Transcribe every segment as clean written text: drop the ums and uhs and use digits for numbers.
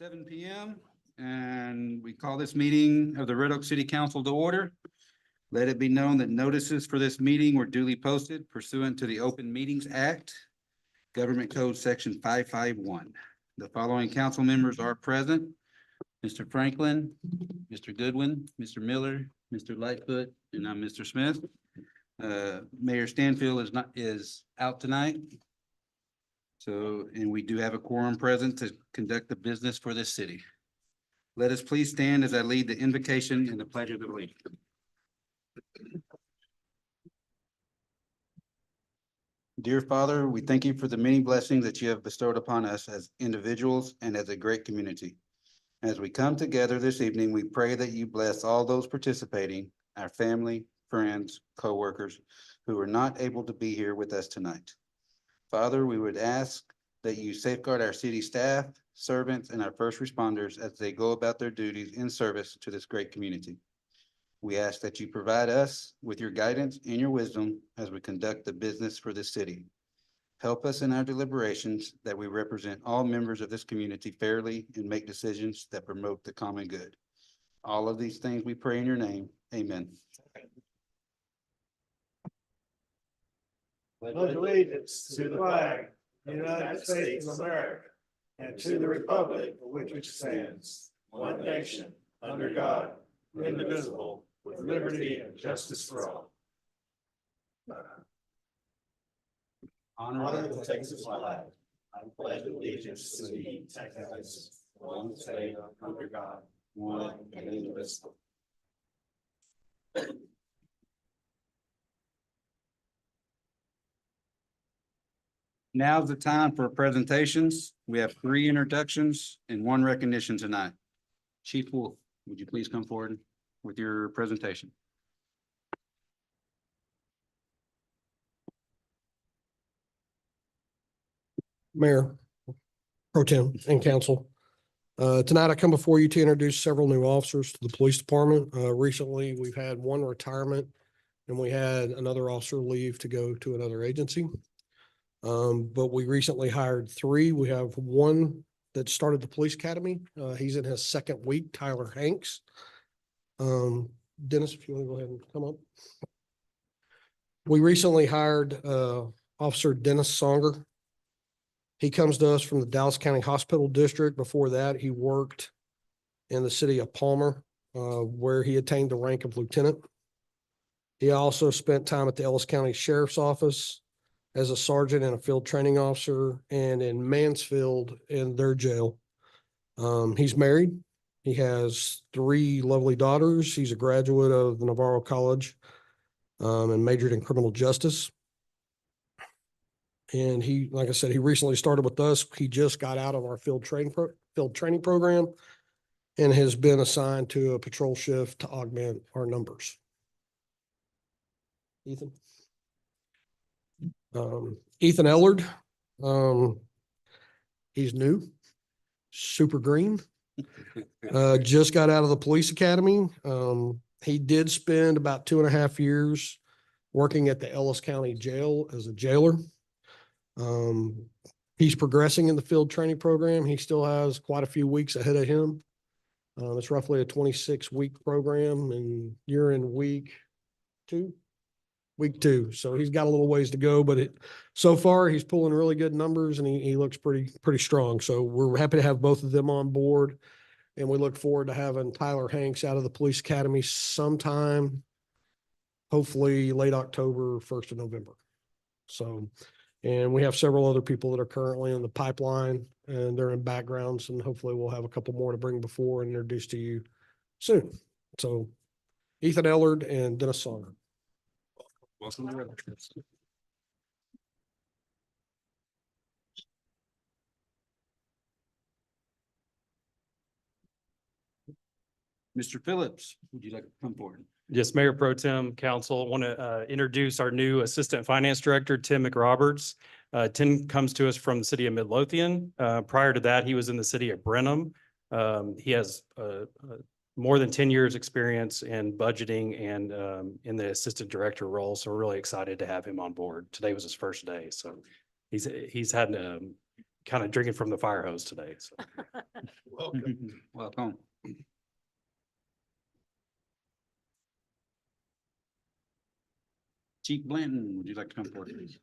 7 p.m. and we call this meeting of the Red Oak City Council to order. Let it be known that notices for this meeting were duly posted pursuant to the Open Meetings Act, Government Code Section 551. The following council members are present: Mr. Franklin, Mr. Goodwin, Mr. Miller, Mr. Lightfoot, and I'm Mr. Smith. Mayor Stanfield is out tonight. So, and we do have a quorum present to conduct the business for this city. Let us please stand as I lead the invocation and the pledge of allegiance. Dear Father, we thank you for the many blessings that you have bestowed upon us as individuals and as a great community. As we come together this evening, we pray that you bless all those participating, our family, friends, co-workers who are not able to be here with us tonight. Father, we would ask that you safeguard our city staff, servants, and our first responders as they go about their duties in service to this great community. We ask that you provide us with your guidance and your wisdom as we conduct the business for this city. Help us in our deliberations that we represent all members of this community fairly and make decisions that promote the common good. All of these things we pray in your name. Amen. Pledge allegiance to the flag of the United States of America and to the republic for which it stands, one nation, under God, indivisible, with liberty and justice for all. Honor the Texas flag. I pledge allegiance to the Texas, one state under God, one and indivisible. Now's the time for presentations. We have 3 introductions and 1 recognition tonight. Chief Wolf, would you please come forward with your presentation? Mayor, Pro Tem, and Council. Tonight I come before you to introduce several new officers to the police department. Recently, we've had 1 retirement and we had another officer leave to go to another agency. But we recently hired 3. We have 1 that started the police academy. He's in his 2nd week, Tyler Hanks. Dennis, if you want to go ahead and come up. We recently hired Officer Dennis Songer. He comes to us from the Dallas County Hospital District. Before that, he worked in the city of Palmer, where he attained the rank of lieutenant. He also spent time at the Ellis County Sheriff's Office as a sergeant and a field training officer, and in Mansfield in their jail. He's married. He has 3 lovely daughters. He's a graduate of Navarro College and majored in criminal justice. And he, like I said, he recently started with us. He just got out of our field training program and has been assigned to a patrol shift to augment our numbers. Ethan. Ethan Ellard. He's new, super green. Just got out of the police academy. He did spend about 2.5 years working at the Ellis County Jail as a jailer. He's progressing in the field training program. He still has quite a few weeks ahead of him. It's roughly a 26-week program, and you're in week 2. Week 2. So he's got a little ways to go, but so far he's pulling really good numbers and he looks pretty strong. So we're happy to have both of them on board. And we look forward to having Tyler Hanks out of the police academy sometime, hopefully late October, 1st of November. So, and we have several other people that are currently in the pipeline and they're in backgrounds, and hopefully we'll have a couple more to bring before and introduce to you soon. So Ethan Ellard and Dennis Songer. Welcome to Red Oak. Mr. Phillips, would you like to come forward? Yes, Mayor Pro Tem, Council, want to introduce our new Assistant Finance Director, Tim McRoberts. Tim comes to us from the city of Midlothian. Prior to that, he was in the city of Brenham. He has more than 10 years experience in budgeting and in the assistant director role. So we're really excited to have him on board. Today was his first day. So he's had kind of drinking from the fire hose today. So. Welcome. Chief Blanton, would you like to come forward, please?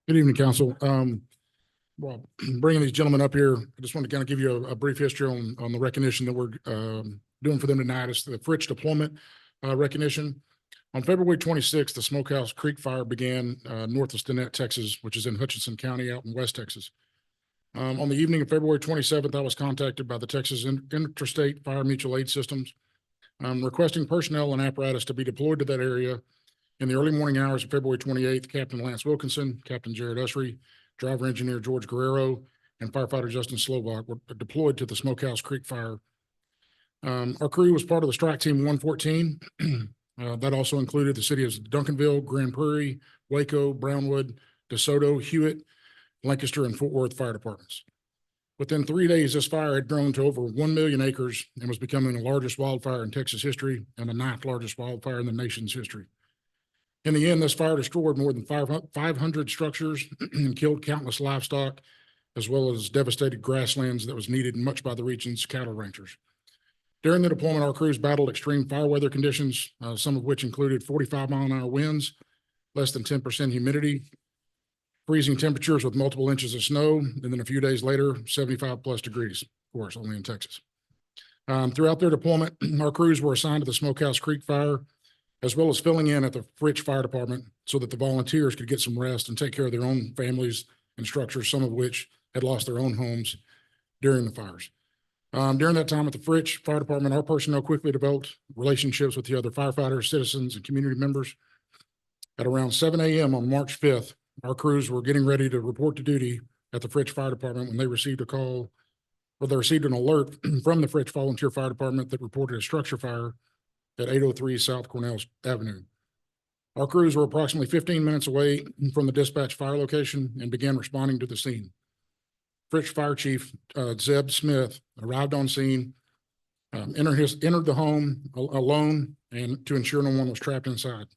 Good evening, council. Well, bringing these gentlemen up here, I just want to kind of give you a brief history on the recognition that we're doing for them tonight. It's the Fritch deployment recognition. On February 26th, the Smokehouse Creek Fire began north of Stinnett, Texas, which is in Hutchinson County out in West Texas. On the evening of February 27th, I was contacted by the Texas Interstate Fire Mutual Aid Systems requesting personnel and apparatus to be deployed to that area. In the early morning hours of February 28th, Captain Lance Wilkinson, Captain Jared Usry, driver engineer George Guerrero, and firefighter Justin Slovak were deployed to the Smokehouse Creek Fire. Our crew was part of the Strike Team 114. That also included the city of Duncanville, Grand Prairie, Waco, Brownwood, DeSoto, Hewitt, Lancaster, and Fort Worth fire departments. Within 3 days, this fire had grown to over 1 million acres and was becoming the largest wildfire in Texas history and the 9th largest wildfire in the nation's history. In the end, this fire destroyed more than 500 structures and killed countless livestock, as well as devastated grasslands that was needed much by the region's cattle ranchers. During the deployment, our crews battled extreme fire weather conditions, some of which included 45-mile-an-hour winds, less than 10% humidity, freezing temperatures with multiple inches of snow, and then a few days later, 75+ degrees, of course, only in Texas. Throughout their deployment, our crews were assigned to the Smokehouse Creek Fire, as well as filling in at the Fritch Fire Department so that the volunteers could get some rest and take care of their own families and structures, some of which had lost their own homes during the fires. During that time at the Fritch Fire Department, our personnel quickly developed relationships with the other firefighters, citizens, and community members. At around 7 a.m. on March 5th, our crews were getting ready to report to duty at the Fritch Fire Department when they received a call, or they received an alert from the Fritch Volunteer Fire Department that reported a structure fire at 803 South Cornell Avenue. Our crews were approximately 15 minutes away from the dispatch fire location and began responding to the scene. Fritch Fire Chief Zeb Smith arrived on scene, entered the home alone and to ensure no one was trapped inside.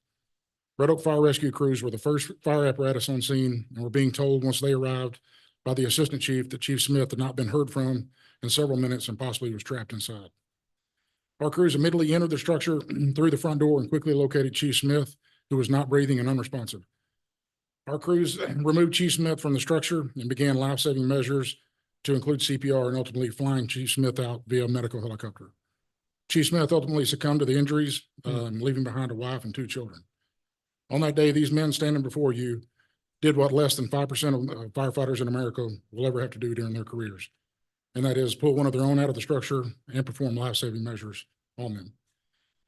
Red Oak Fire Rescue crews were the first fire apparatus on scene and were being told once they arrived by the assistant chief that Chief Smith had not been heard from in several minutes and possibly was trapped inside. Our crews immediately entered the structure through the front door and quickly located Chief Smith, who was not breathing and unresponsive. Our crews removed Chief Smith from the structure and began life-saving measures to include CPR and ultimately flying Chief Smith out via medical helicopter. Chief Smith ultimately succumbed to the injuries, leaving behind a wife and 2 children. On that day, these men standing before you did what less than 5% of firefighters in America will ever have to do during their careers. And that is pull one of their own out of the structure and perform life-saving measures on them.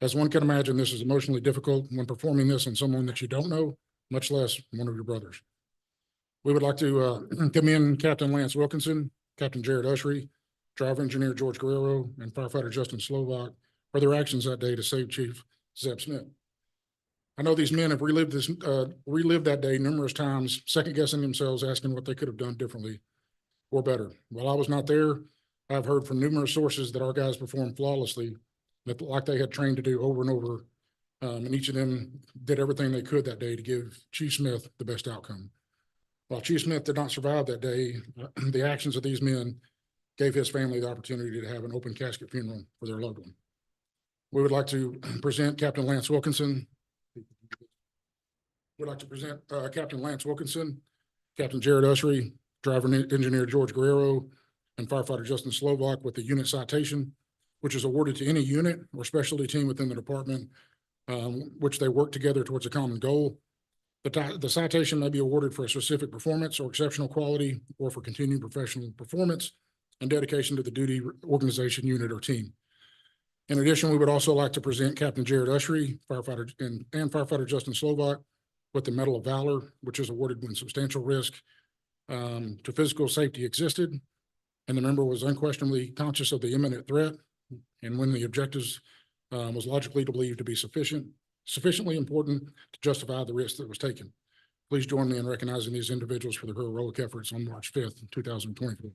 As one can imagine, this is emotionally difficult when performing this on someone that you don't know, much less one of your brothers. We would like to commend Captain Lance Wilkinson, Captain Jared Usry, driver engineer George Guerrero, and firefighter Justin Slovak for their actions that day to save Chief Zeb Smith. I know these men have relived that day numerous times, second guessing themselves, asking what they could have done differently or better. While I was not there, I've heard from numerous sources that our guys performed flawlessly, like they had trained to do over and over. And each of them did everything they could that day to give Chief Smith the best outcome. While Chief Smith did not survive that day, the actions of these men gave his family the opportunity to have an open casket funeral for their loved one. We would like to present Captain Lance Wilkinson. We'd like to present Captain Lance Wilkinson, Captain Jared Usry, driver and engineer George Guerrero, and firefighter Justin Slovak with the unit citation, which is awarded to any unit or specialty team within the department, which they work together towards a common goal. The citation may be awarded for a specific performance or exceptional quality, or for continued professional performance and dedication to the duty, organization, unit, or team. In addition, we would also like to present Captain Jared Usry, firefighter and firefighter Justin Slovak with the Medal of Valor, which is awarded when substantial risk to physical safety existed, and the member was unquestionably conscious of the imminent threat, and when the objectives was logically believed to be sufficiently important to justify the risk that was taken. Please join me in recognizing these individuals for their heroic efforts on March 5th, 2024.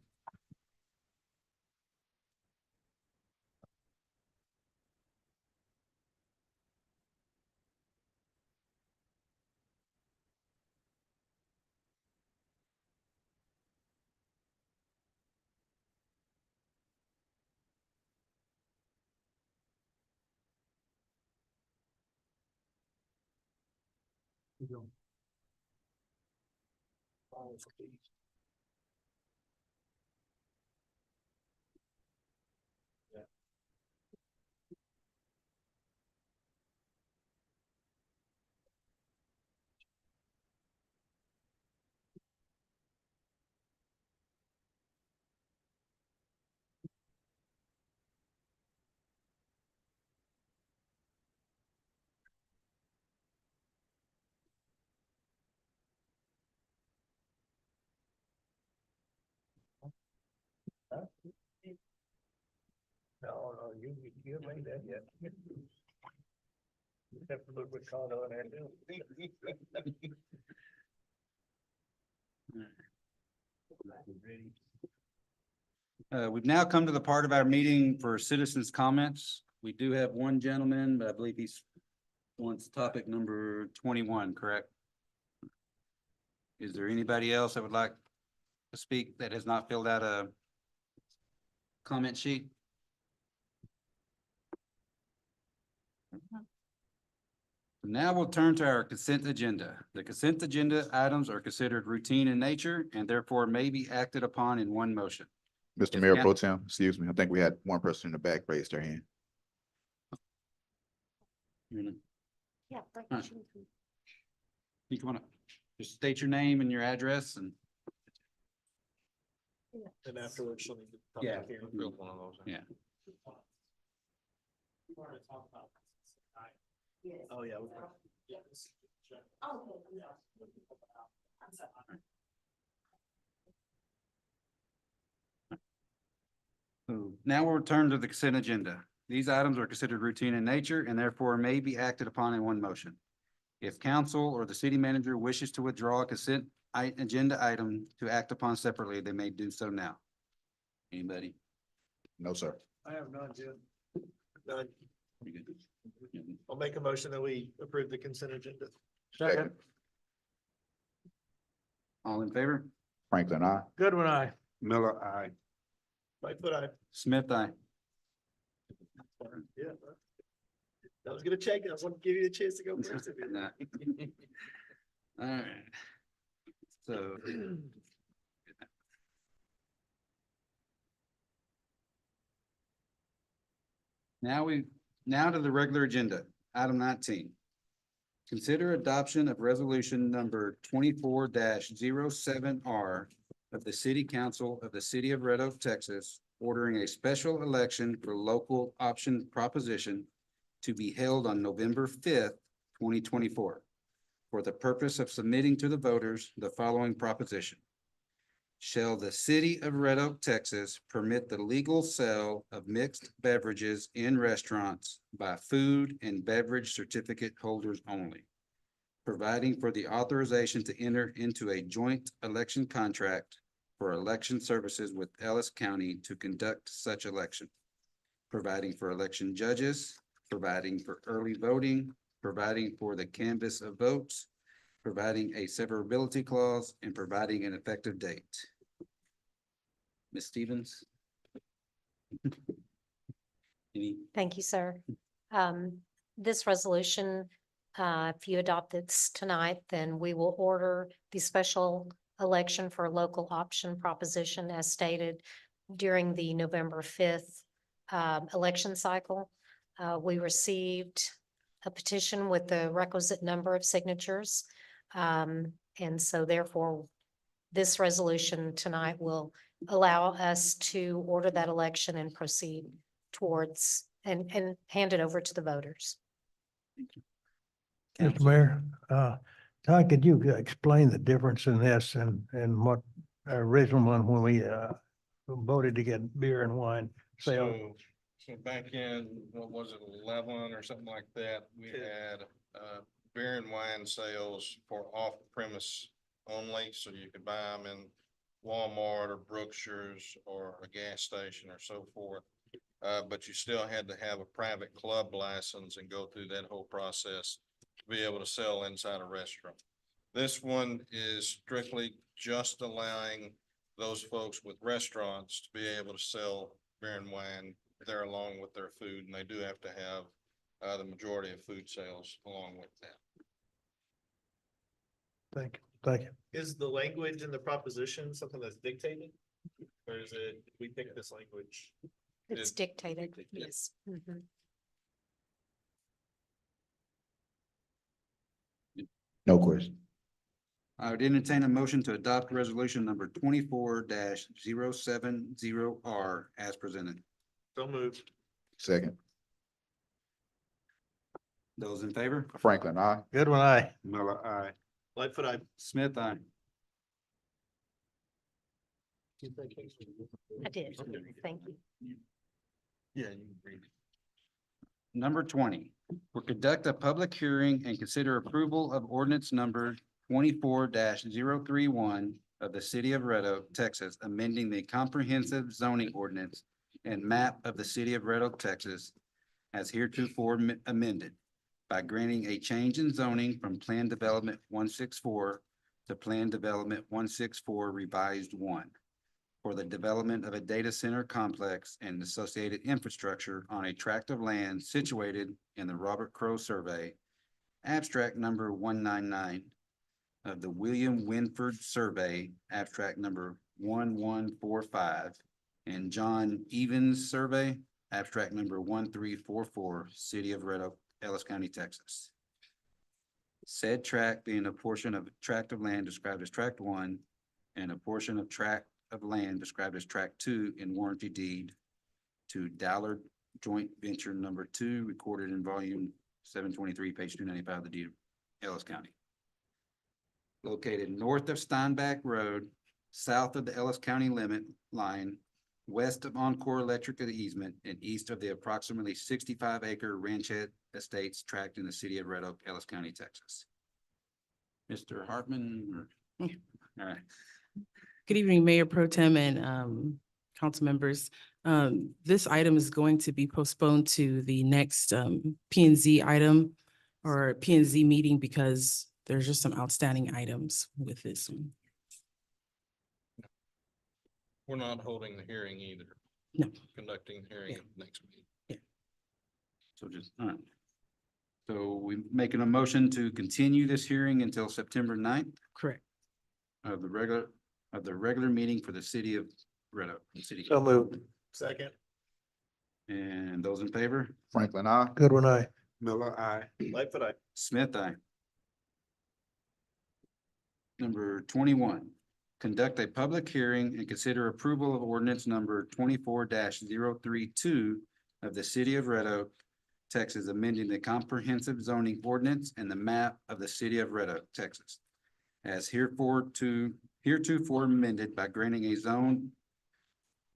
No, you haven't made that yet. You have to look what condo in there too. We've now come to the part of our meeting for citizens' comments. We do have one gentleman, but I believe he's wants topic number 21, correct? Is there anybody else that would like to speak that has not filled out a comment sheet? Now we'll turn to our consent agenda. The consent agenda items are considered routine in nature and therefore may be acted upon in one motion. Mr. Yes, Mayor ma'am. Pro Tem, excuse me, I think we had one person in the back raise their hand. Yeah. You come on up. Just state your name and your address and. And afterwards, she'll need to. come Yeah. back here and fill one of those in. Yeah. Oh, yeah. So now we'll return to the consent agenda. These items are considered routine in nature and therefore may be acted upon in one motion. If council or the city manager wishes to withdraw a consent agenda item to act upon separately, they may do so now. Anybody? No, sir. I have none, Jim. None. You good? I'll make a motion that we approve the consent agenda. Second. All in favor? Franklin, I. Good one, I. Miller, aye. Lightfoot, I. Smith, aye. Yeah. I was gonna check it. I was gonna give you the chance to go first. if you- Nah. All right. So. Now to the regular agenda, item 19. Consider adoption of resolution number 24-07R of the City Council of the City of Red Oak, Texas, ordering a special election for local option proposition to be held on November 5th, 2024, for the purpose of submitting to the voters the following proposition. Shall the City of Red Oak, Texas permit the legal sale of mixed beverages in restaurants by food and beverage certificate holders only, providing for the authorization to enter into a joint election contract for election services with Ellis County to conduct such election, providing for election judges, providing for early voting, providing for the canvass of votes, providing a severability clause, and providing an effective date. Ms. Stevens? Any, Thank you, sir. This resolution, if you adopt this tonight, then we will order the special election for a local option proposition as stated during the November 5th election cycle. We received a petition with the requisite number of signatures. And so therefore, this resolution tonight will allow us to order that election and proceed towards and hand it over to the voters. Mr. council? Mayor, Todd, could you explain the difference in this and what our original one when we voted to get beer and wine sale? So back in, what was it, 11 or something like that, we had beer and wine sales for off premise only, so you could buy them in Walmart or Brookshire's or a gas station or so forth. But you still had to have a private club license and go through that whole process to be able to sell inside a restaurant. This one is strictly just allowing those folks with restaurants to be able to sell beer and wine there along with their food, and they do have to have the majority of food sales along with that. Thank you, thank you. Is the language in the proposition something that's dictated? Or is it, we pick this language? It's dictated, yes. Mhm. No question. I would entertain a motion to adopt resolution number 24-070R as presented. So moved. Second, Those in favor? Franklin, I. Good one, aye. Miller, aye. Lightfoot, I. Smith, aye. I did, thank you. Yeah, you can read. Number 20, will conduct a public hearing and consider approval of ordinance number 24-031 of the city of Red Oak, Texas, amending the comprehensive zoning ordinance and map of the city of Red Oak, Texas, as heretofore amended by granting a change in zoning from Plan Development 164 to Plan Development 164 Revised 1 for the development of a data center complex and associated infrastructure on a tract of land situated in the Robert Crow Survey, abstract number 199 of the William Winford Survey, abstract number 1145, and John Evans Survey, abstract number 1344, City of Red Oak, Ellis County, Texas. Said tract being a portion of tract of land described as tract 1 and a portion of tract of land described as tract 2 in warranty deed to Dallard Joint Venture number 2, recorded in volume 723, page 295 of the deed of Ellis County. Located north of Steinbach Road, south of the Ellis County limit line, west of Encore Electric easement, and east of the approximately 65-acre Ranchette Estates tract in the city of Red Oak, Ellis County, Texas. Mr. Hartman, all right. Good evening, Mayor Pro Tem and council members. This item is going to be postponed to the next P and Z item or P and Z meeting because there's just some outstanding items with this one. We're not holding the hearing either. No. Conducting the hearing at the next meeting. So just, all right. So we making a motion to continue this hearing until September 9th Correct. of the regular meeting for the city of Red Oak. City. So moved. Second. And those in favor? Franklin, I. Good one, aye. Miller, aye. Lightfoot, I. Smith, aye. Number 21, conduct a public hearing and consider approval of ordinance number 24-032 of the city of Red Oak, Texas, amending the comprehensive zoning ordinance and the map of the city of Red Oak, Texas, as heretofore amended by granting a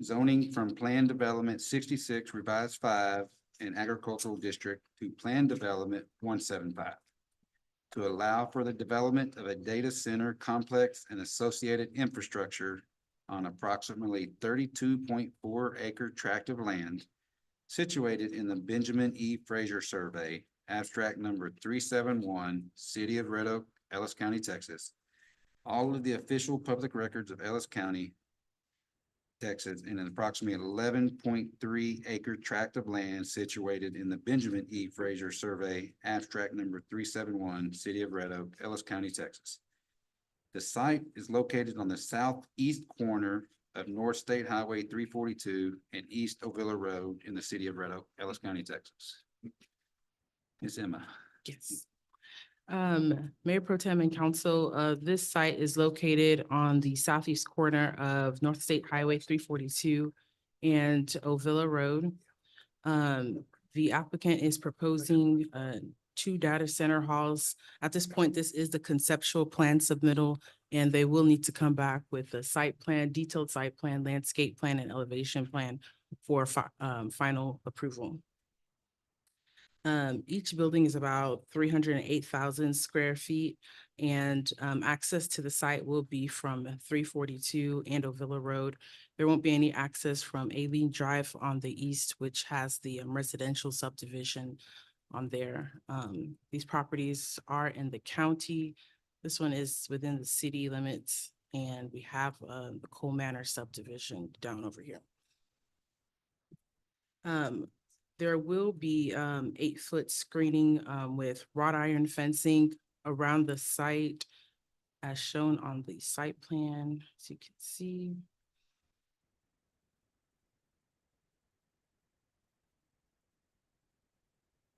zoning from Plan Development 66 Revised 5 and Agricultural District to Plan Development 175 to allow for the development of a data center complex and associated infrastructure on approximately 32.4 acre tract of land situated in the Benjamin E. Fraser Survey, abstract number 371, City of Red Oak, Ellis County, Texas. All of the official public records of Ellis County, Texas, in an approximately 11.3 acre tract of land situated in the Benjamin E. Fraser Survey, abstract number 371, City of Red Oak, Ellis County, Texas. The site is located on the southeast corner of North State Highway 342 and East Ovilla Road in the city of Red Oak, Ellis County, Texas. Ms. Emma. Yes. Mayor Pro Tem and Council, this site is located on the southeast corner of North State Highway 342 and Ovilla Road. The applicant is proposing 2 data center halls. At this point, this is the conceptual plan submittal, and they will need to come back with a site plan, detailed site plan, landscape plan, and elevation plan for final approval. Each building is about 308,000 square feet, and access to the site will be from 342 and Ovilla Road. There won't be any access from Aileen Drive on the east, which has the residential subdivision on there. These properties are in the county. This one is within the city limits, and we have the Cole Manor subdivision down over here. There will be 8-foot screening with wrought iron fencing around the site. as shown on the site plan, as you can see.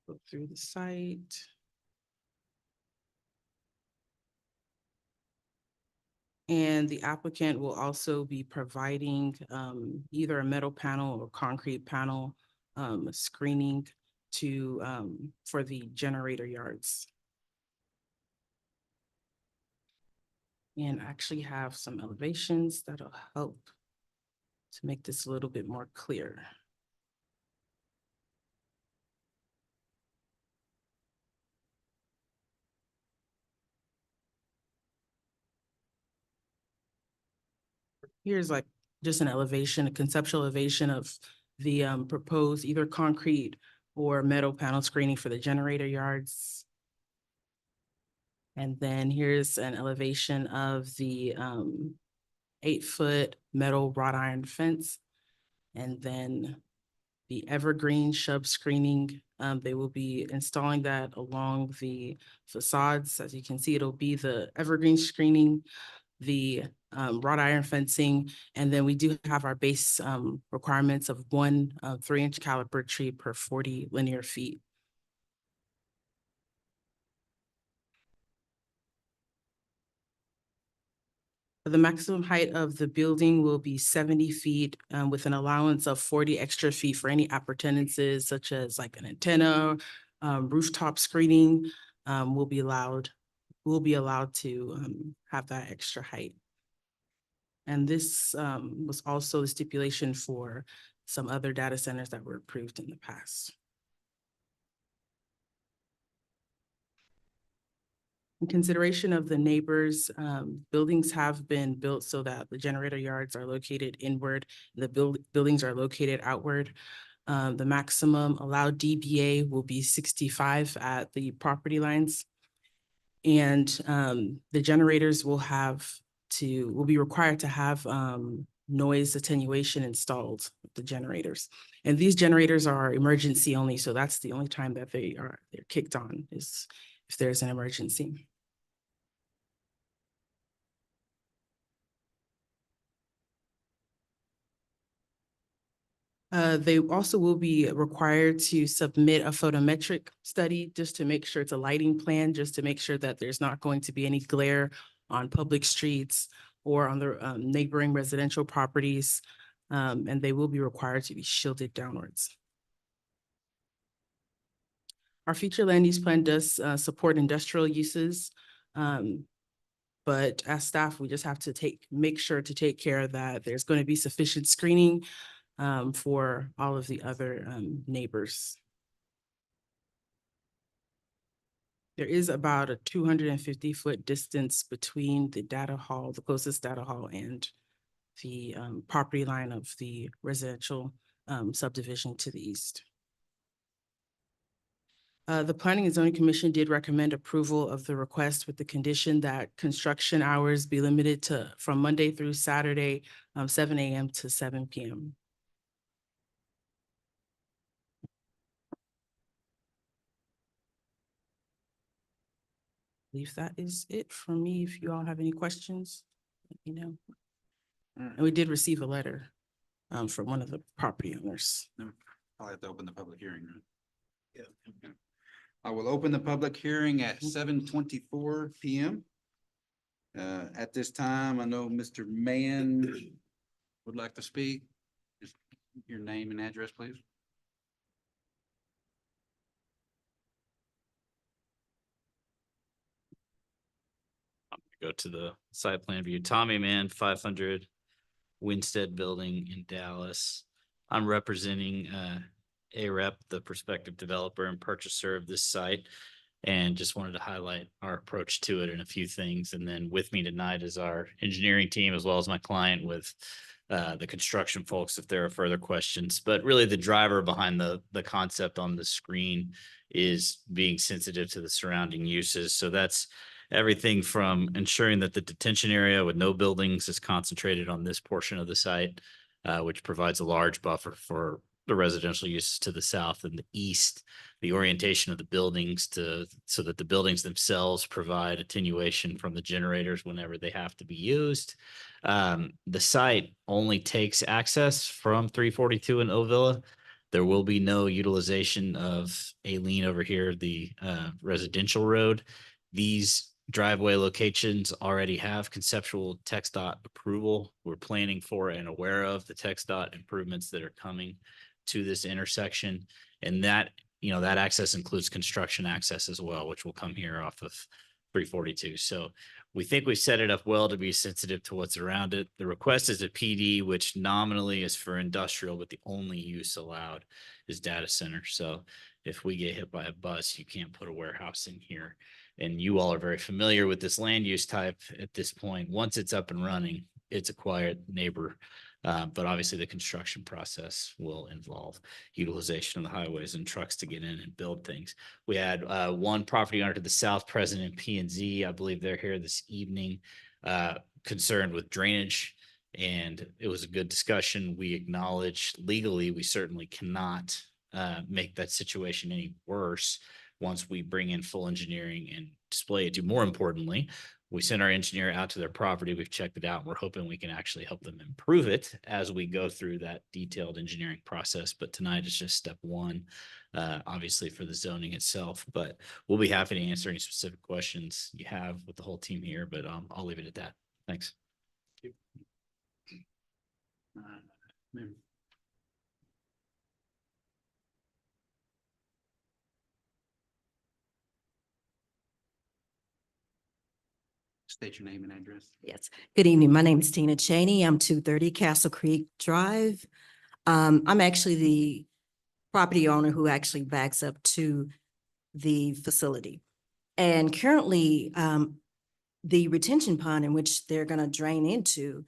Go through the site. And the applicant will also be providing either a metal panel or concrete panel screening to for the generator yards. And actually have some elevations that'll help to make this a little bit more clear. Here's like just an elevation, a conceptual elevation of the proposed either concrete or metal panel screening for the generator yards. And then here's an elevation of the 8-foot metal wrought iron fence. And then the evergreen shrub screening, they will be installing that along the facades. As you can see, it'll be the evergreen screening, the wrought iron fencing, and then we do have our base requirements of one 3-inch caliber tree per 40 linear feet. The maximum height of the building will be 70 feet with an allowance of 40 extra feet for any appurtenances such as like an antenna, rooftop screening will be allowed to have that extra height. And this was also the stipulation for some other data centers that were approved in the past. In consideration of the neighbors, buildings have been built so that the generator yards are located inward, the buildings are located outward. The maximum allowed DBA will be 65 at the property lines. And the generators will be required to have noise attenuation installed with the generators. And these generators are emergency only, so that's the only time that they're kicked on is if there's an emergency. They also will be required to submit a photometric study just to make sure it's a lighting plan, just to make sure that there's not going to be any glare on public streets or on the neighboring residential properties. And they will be required to be shielded downwards. Our future land use plan does support industrial uses. But as staff, we just have to make sure to take care that there's going to be sufficient screening for all of the other neighbors. There is about a 250-foot distance between the data hall, the closest data hall, and the property line of the residential subdivision to the east. The Planning and Zoning Commission did recommend approval of the request with the condition that construction hours be limited to from Monday through Saturday, 7 a.m. to 7 p.m. I believe that is it for me. If you all have any questions, let me know. And we did receive a letter from one of the property owners. I'll have to open the public hearing, right? Yeah. I will open the public hearing at 7:24 p.m. At this time, I know Mr. Mann would like to speak. Just your name and address, please. Go to the site plan view. Tommy Mann, 500 Winstead Building in Dallas. I'm representing AREP, the prospective developer and purchaser of this site, and just wanted to highlight our approach to it and a few things. And then with me tonight is our engineering team, as well as my client with the construction folks, if there are further questions. But really the driver behind the concept on the screen is being sensitive to the surrounding uses. So that's everything from ensuring that the detention area with no buildings is concentrated on this portion of the site, which provides a large buffer for the residential uses to the south and the east, the orientation of the buildings so that the buildings themselves provide attenuation from the generators whenever they have to be used. The site only takes access from 342 and Ovilla. There will be no utilization of Aileen over here, the residential road. These driveway locations already have conceptual TxDOT approval. We're planning for and aware of the TxDOT improvements that are coming to this intersection. And that, that access includes construction access as well, which will come here off of 342. So we think we set it up well to be sensitive to what's around it. The request is a PD, which nominally is for industrial, but the only use allowed is data center. So if we get hit by a bus, you can't put a warehouse in here. And you all are very familiar with this land use type at this point. Once it's up and running, it's a quiet neighbor. But obviously the construction process will involve utilization of the highways and trucks to get in and build things. We had one property owner to the south present in P&Z. I believe they're here this evening, concerned with drainage. And it was a good discussion. We acknowledge legally, we certainly cannot make that situation any worse once we bring in full engineering and display it. More importantly, we sent our engineer out to their property. We've checked it out. And we're hoping we can actually help them improve it as we go through that detailed engineering process. But tonight is just step one, obviously for the zoning itself. But we'll be happy to answer any specific questions you have with the whole team here. But I'll leave it at that. Thanks. State your name and address. Yes. Good evening. My name is Tina Cheney. I'm 230 Castle Creek Drive. I'm actually the property owner who actually backs up to the facility. And currently, the retention pond in which they're going to drain into,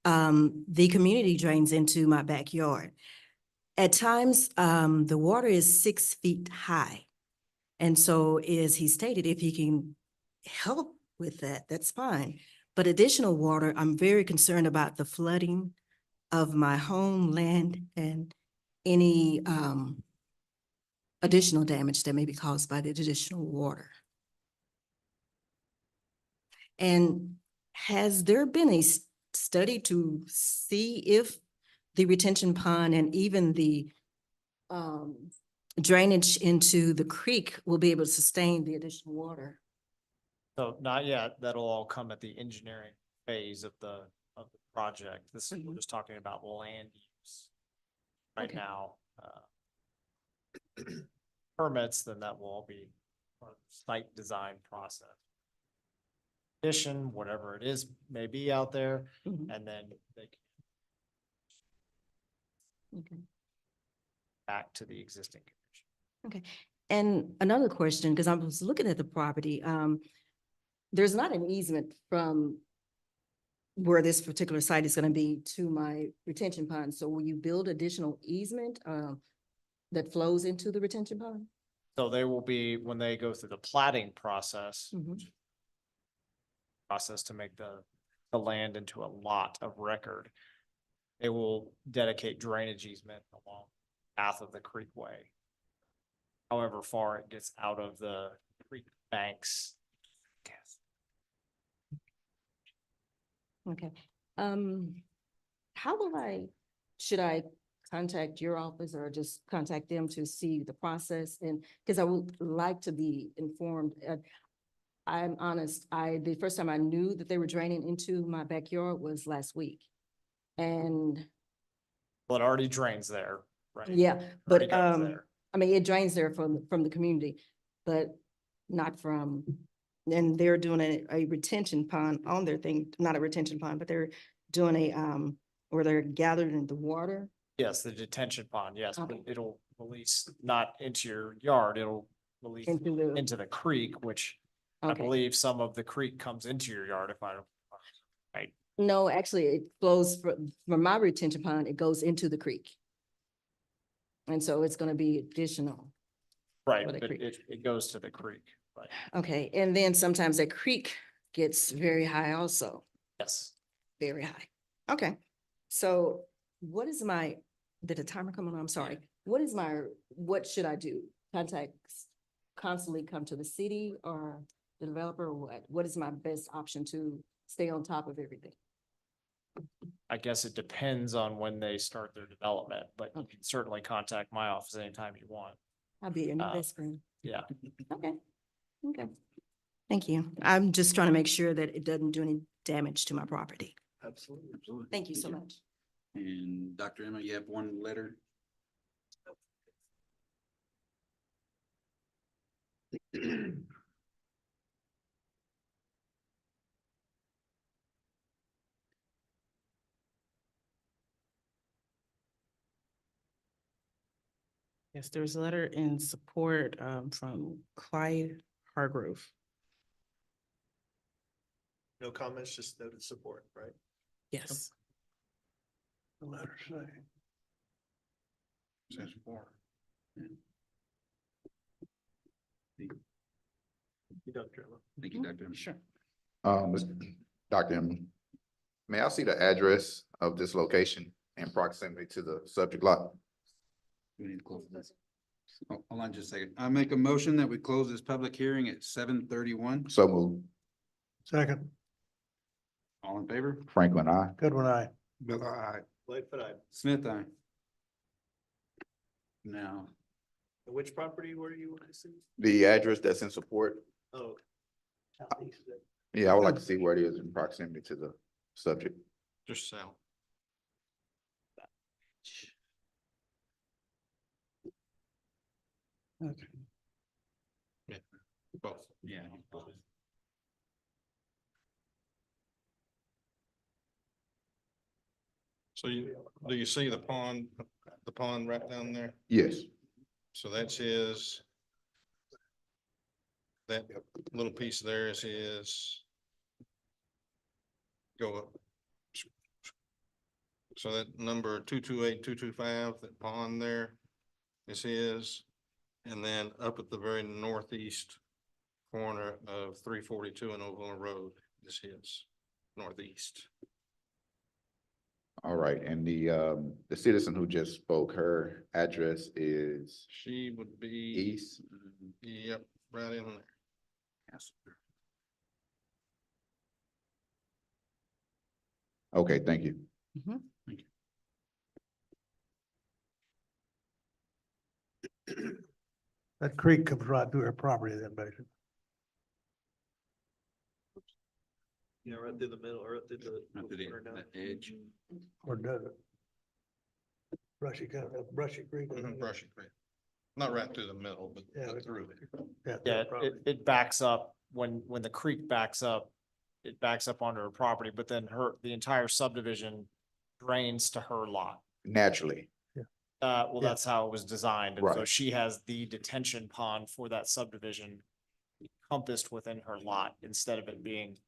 the community drains into my backyard. At times, the water is 6 feet high. And so as he stated, if he can help with that, that's fine. But additional water, I'm very concerned about the flooding of my homeland and any additional damage that may be caused by the additional water. And has there been a study to see if the retention pond and even the drainage into the creek will be able to sustain the additional water? So not yet. That'll all come at the engineering phase of the project. This is, we're just talking about land use. Right Okay. now, permits, then that will all be part of the site design process. Addition, whatever it is, may be out there, Mhm. and then they can Okay. back to the existing condition. And another question, because I was looking at the property, there's not an easement from where this particular site is going to be to my retention pond. So will you build additional easement that flows into the retention pond? So they will be, when they go through the plating process, Mhm. process to make the land into a lot of record, they will dedicate drainage easement along the path of the creekway. However far it gets out of the creek banks. Okay. How will should I contact your office or just contact them to see the process? And because I would like to be informed. I'm honest, the first time I knew that they were draining into my backyard was last week. And Well, it already drains there, right? yeah, Already but goes there. I mean, it drains there from the community, but not from, and they're doing a retention pond on their thing, not a retention pond, but they're doing where they're gathering the water. Yes, the detention pond, yes, but Okay. it'll release not into your yard, it'll release into the creek, which I Okay. believe some of the creek comes into your yard if I. No, actually, it flows from my retention pond, it goes into the creek. And so it's gonna be additional. Right, For the but creek. it goes to the creek, right? Okay, and then sometimes that creek gets very high also, Yes. very high. Okay, so what is Did the timer come on? I'm sorry. What should I do? Constantly come to the city or the developer or what? What is my best option to stay on top of everything? I guess it depends on when they start their development, but you can certainly contact my office anytime you want. I'll be your new Uh, best friend. Yeah. Okay, okay. Thank you. I'm just trying to make sure that it doesn't do any damage to my property. Absolutely. Absolutely. Thank you so much. And Dr. Emma, you have one letter? Yes, there's a letter in support from Clyde Hargrove. No comments, just noted support, right? Yes. The letter say. Says four. You don't, Trevor. Thank you, Dr. Emma. Sure. Dr. Em, may I see the address of this location in proximity to the subject lot? We need to close this. Oh, hold on just a second. I make a motion that we close this public hearing at 7:31. So moved. Second, All in favor? Franklin, I. good one, I. Bill, aye. Lightfoot, aye. Smith, aye. Now, Which property were you want to see? The address that's in support, Oh. yeah, I would like to see where it is in proximity to the subject. Just south. Okay. Both. yeah. So do you see the pond right down there? Yes, So that's his. That little piece there is his. Go up. So that number 228-225, that pond there is his. And then up at the very northeast corner of 342 and Oval Road is his, northeast. all right, and the citizen who just spoke, her address is She would be, east. yep, right in there. Yes. Okay, thank you. That creek comes right through her property then, basically. Yeah, right through the middle, or right through the. Right through the edge. Or does it? Brushy, kind of brushy creek. Brushy Creek. Not right through the middle, Yeah, but through it. Yeah, it backs up, when the creek backs up, it backs up onto her property, but then the entire subdivision drains to her lot. Naturally, Well, Yeah. that's how it was designed, and so Right. she has the detention pond for that subdivision encompassed within her lot, instead of it being.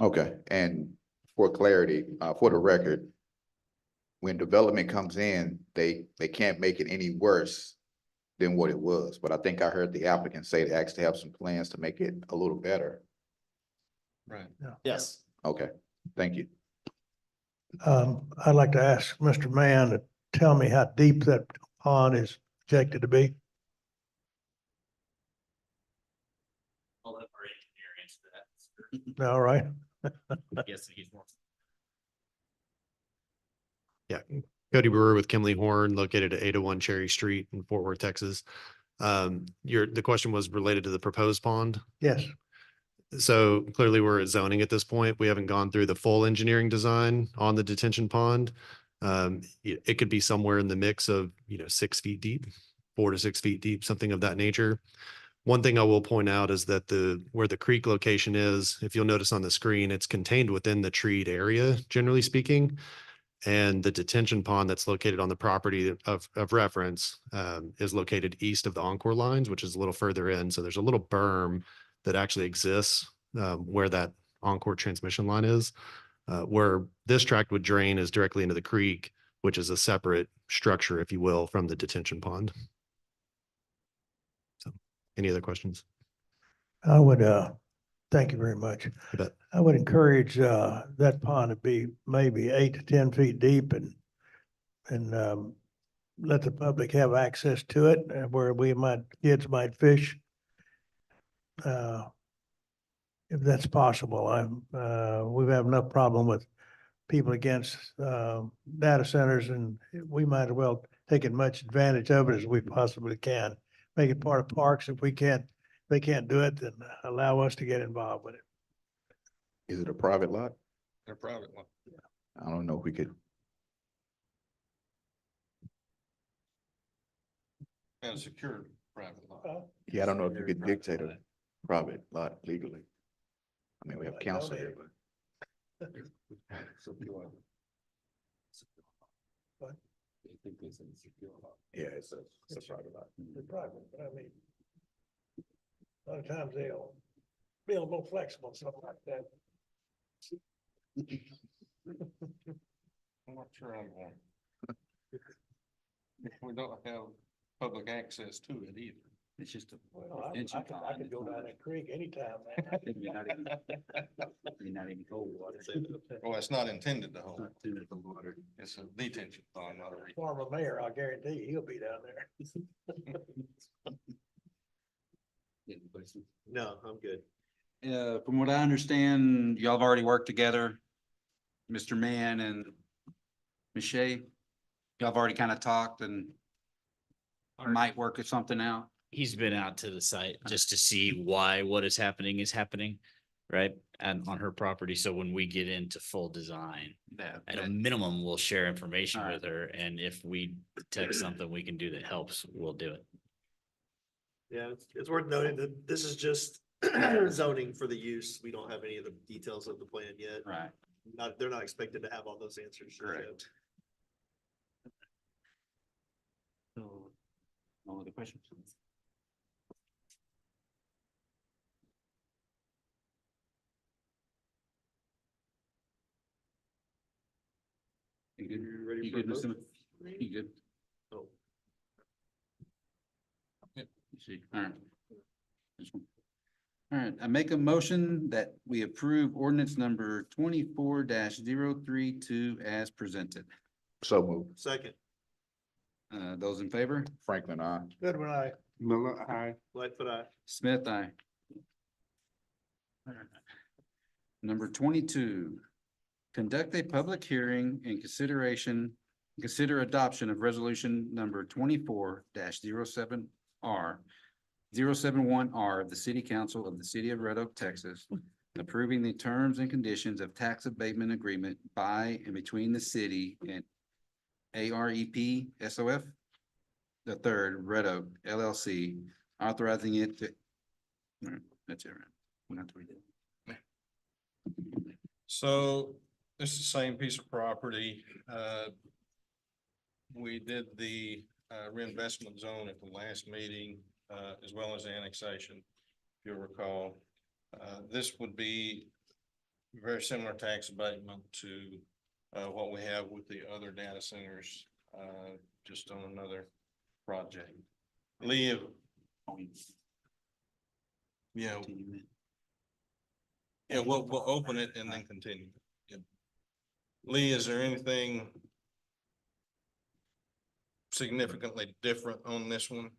okay, and for clarity, for the record, when development comes in, they can't make it any worse than what it was, but I think I heard the applicant say they actually have some plans to make it a little better. Right. Yes. Okay, thank you. I'd like to ask Mr. Mann to tell me how deep that pond is projected to be. I'll let our engineer answer that. All right. I guess he's more. Yeah, Cody Brewer with Kimley Horn, located at 801 Cherry Street in Fort Worth, Texas. The question was related to the proposed pond. Yes. So clearly we're at zoning at this point. We haven't gone through the full engineering design on the detention pond. It could be somewhere in the mix of, 6 feet deep, 4 to 6 feet deep, something of that nature. One thing I will point out is that where the creek location is, if you'll notice on the screen, it's contained within the treed area, generally speaking. And the detention pond that's located on the property of reference is located east of the Encore lines, which is a little further in. So there's a little berm that actually exists where that Encore transmission line is. Where this tract would drain is directly into the creek, which is a separate structure, if you will, from the detention pond. So, any other questions? I would Thank you very much. You bet. I would encourage that pond to be maybe 8 to 10 feet deep and let the public have access to it where kids might fish. If that's possible, we have enough problem with people against data centers, and we might as well take as much advantage of it as we possibly can. Make it part of parks. If they can't do it, then allow us to get involved with it. Is it a private lot? They're private one. I don't know if we could, And a secured private lot. yeah, I don't know if you could dictate a private lot legally. I mean, we have counsel here, but. Yeah, it's a private lot. They're private, but I mean, a lot of times they'll be a little more flexible, something like that. I'm not sure I'm going. We don't have public access to it either. It's just a. Well, I detention could pond. go down that creek anytime, man. You're not even cold water. Well, it's not intended to hold. Not intended to water. It's a detention pond, not a re. Former mayor, I'll guarantee you, he'll be down there. No, I'm good. From what I understand, y'all have already worked together, Mr. Mann and Ms. Shea. Y'all have already kind of talked and might work something out. He's been out to the site just to see why what is happening, right? And on her property. So when we get into full design, at a minimum, we'll share information All right. with her. And if we detect something we can do that helps, we'll do it. Yeah, it's worth noting that this is just zoning for the use. We don't have any of the details of the plan yet. Right. They're not expected to have all those answers. Correct. So, no other questions? You good? You ready You for a good, Mr. vote? Simmons? You good? Oh. You see, all right. This one. All right, I make a motion that we approve ordinance number 24-032 as presented. So moved. Second, Those in favor? Franklin, I. Goodwin, I. Miller, aye. Lightfoot, aye. Smith, aye. Number 22, conduct a public hearing and consider adoption of resolution number 24-07R 071R of the City Council of the City of Red Oak, Texas, approving the terms and conditions of tax abatement agreement by and between the city and AREP SOF, the third Red Oak LLC, authorizing it to. All right, that's it, right? We don't have to read it. So this is the same piece of property. We did the reinvestment zone at the last meeting, as well as the annexation, if you'll recall. This would be very similar tax abatement to what we have with the other data centers, just on another project. Lee, yeah, we'll open it and then continue. Yeah. Lee, is there anything significantly different on this one?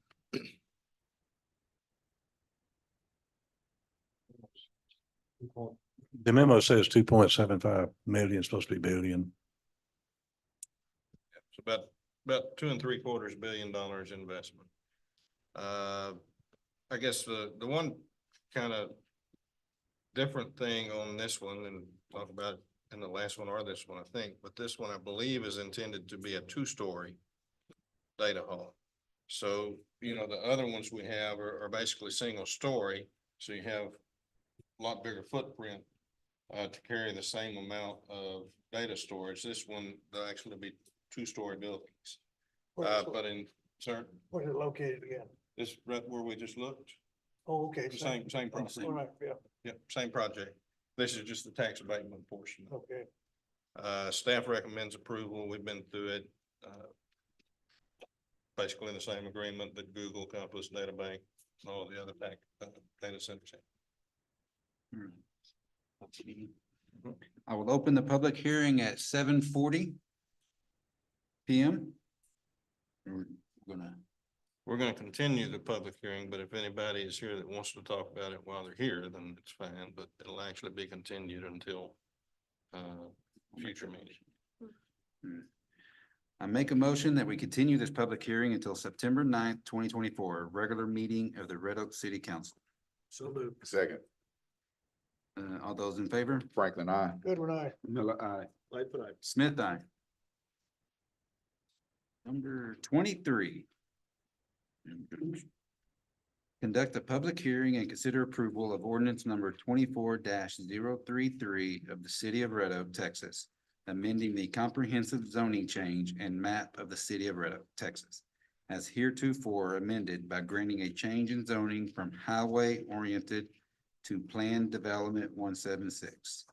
The memo says 2.75 million, supposed to be billion. It's about $2.75 billion investment. I guess the one kind of different thing on this one, and talk about it in the last one or this one, I think, but this one I believe is intended to be a 2-story data hall. So, you know, the other ones we have are basically single story, so you have a lot bigger footprint to carry the same amount of data storage. This one, they'll actually be 2-story buildings. But in certain, Where's it located again? this right where we just looked, Oh, okay. same process. All right, yeah, Yep, same project. This is just the tax abatement portion. okay. Staff recommends approval. We've been through it. Basically in the same agreement that Google, Compass, DataBank, and all the other data centers. I will open the public hearing at 7:40 PM. We're gonna, We're gonna continue the public hearing, but if anybody is here that wants to talk about it while they're here, then it's fine, but it'll actually be continued until future meeting. I make a motion that we continue this public hearing until September 9th, 2024, regular meeting of the Red Oak City Council. So moved. Second, All those in favor? Franklin, I. Goodwin, aye. Miller, aye. Lightfoot, aye. Smith, aye. Number 23. Conduct a public hearing and consider approval of ordinance number 24-033 of the city of Red Oak, Texas, amending the comprehensive zoning change and map of the city of Red Oak, Texas, as heretofore amended by granting a change in zoning from highway-oriented to planned development 176,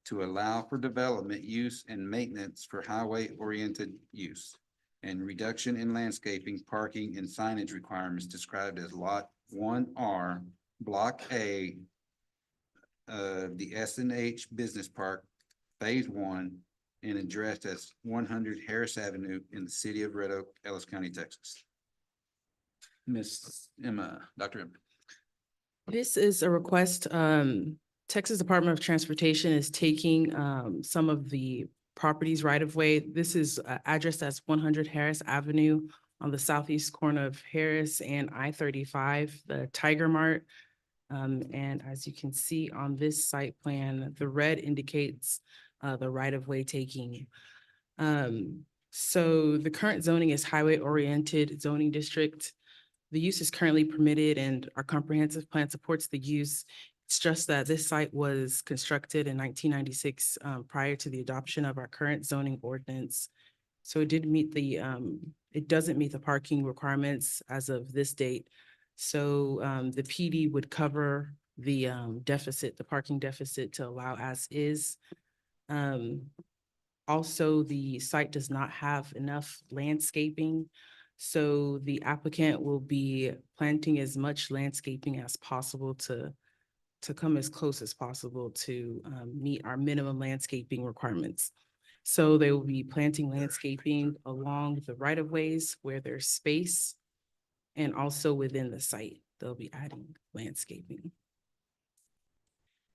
to allow for development, use, and maintenance for highway-oriented use, and reduction in landscaping, parking, and signage requirements described as Lot 1R, Block A, the S&H Business Park, Phase 1, and addressed as 100 Harris Avenue in the city of Red Oak, Ellis County, Texas. Miss Emma, Dr. Emma. This is a request, Texas Department of Transportation is taking some of the properties right of way. This is addressed as 100 Harris Avenue on the southeast corner of Harris and I-35, the Tiger Mart. And as you can see on this site plan, the red indicates the right of way taking. So the current zoning is highway oriented zoning district. The use is currently permitted and our comprehensive plan supports the use. It's just that this site was constructed in 1996 prior to the adoption of our current zoning ordinance. So it did meet the, it doesn't meet the parking requirements as of this date. So the PD would cover the deficit, the parking deficit to allow as is. Also, the site does not have enough landscaping. So the applicant will be planting as much landscaping as possible to come as close as possible to meet our minimum landscaping requirements. So they will be planting landscaping along the right of ways where there's space and also within the site, they'll be adding landscaping.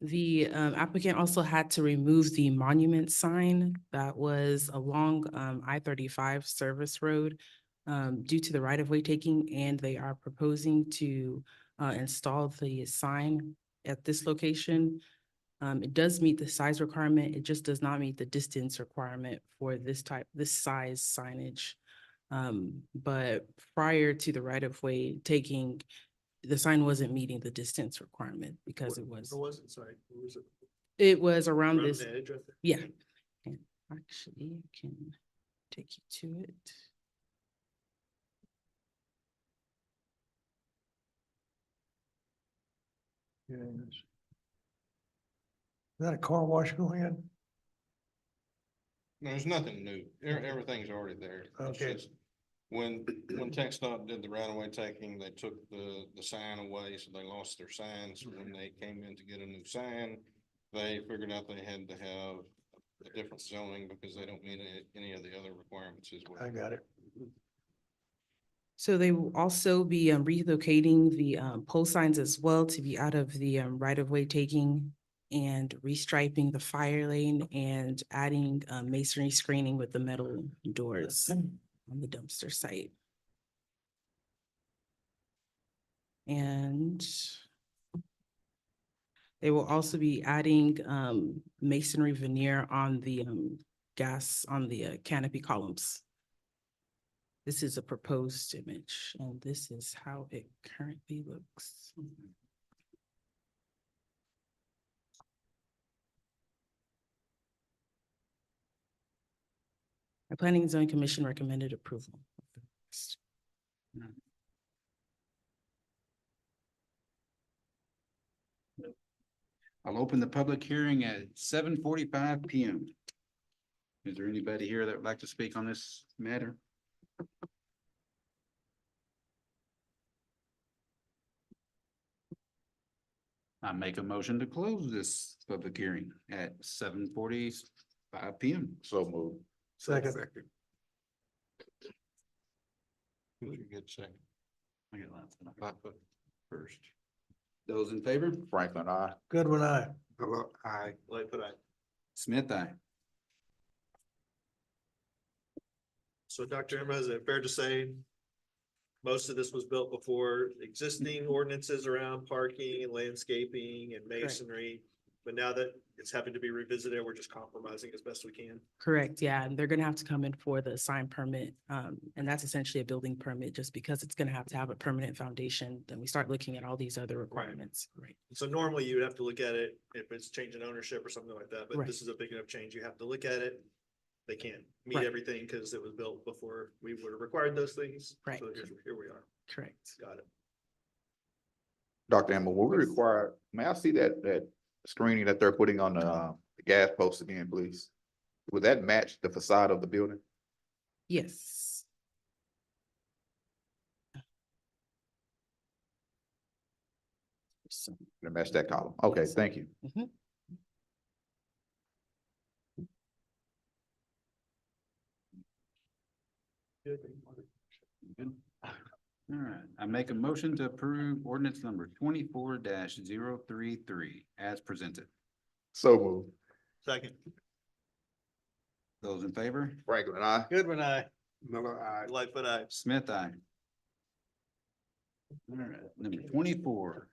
The applicant also had to remove the monument sign that was along I-35 service road due to the right of way taking, and they are proposing to install the sign at this location. It does meet the size requirement. It just does not meet the distance requirement for this size signage. But prior to the right of way taking, the sign wasn't meeting the distance requirement because it was around this. Yeah. And actually, I can take you to it. Yes. Is that a car wash going in? No, there's nothing new. Everything's already there. It's Okay. just when TxDOT did the right of way taking, they took the sign away, so they lost their signs. When they came in to get a new sign, they figured out they had to have a different zoning because they don't meet any of the other requirements as well. I got it. So they will also be relocating the pole signs as well to be out of the right of way taking and restriping the fire lane and adding masonry screening with the metal doors on the dumpster site. And they will also be adding masonry veneer on the canopy columns. This is a proposed image, and this is how it currently looks. Our Planning and Zoning Commission recommended approval. I'll open the public hearing at 7:45 PM. Is there anybody here that would like to speak on this matter? I make a motion to close this public hearing at 7:45 PM. So moved. Second. Good second. I get last one. I put first. Those in favor? Franklin, I. Goodwin, aye. Aye. Lightfoot, aye. Smith, aye. So Dr. Emma, is it fair to say most of this was built before existing ordinances around parking and landscaping and masonry? But now that it's having to be revisited, we're just compromising as best we can. Correct, yeah, and they're gonna have to come in for the sign permit, and that's essentially a building permit, just because it's gonna have to have a permanent foundation. Then we start looking at all these other requirements, right? So normally you would have to look at it if it's changing ownership or something like that, but Right. this is a big enough change. You have to look at it. They can't meet Right. everything because it was built before we would have required those things. Right. So here we are. Correct. Got it. Dr. Emma, will we require, may I see that screening that they're putting on the gas post again, please? Would that match the facade of the building? Yes. So, To match that column? Okay, Yes. thank you. mhm. Good. All right, I make a motion to approve ordinance number 24-033 as presented. So moved. Second. Those in favor? Franklin, I. Goodwin, aye. Miller, aye. Lightfoot, aye. Smith, aye. All right, number 24.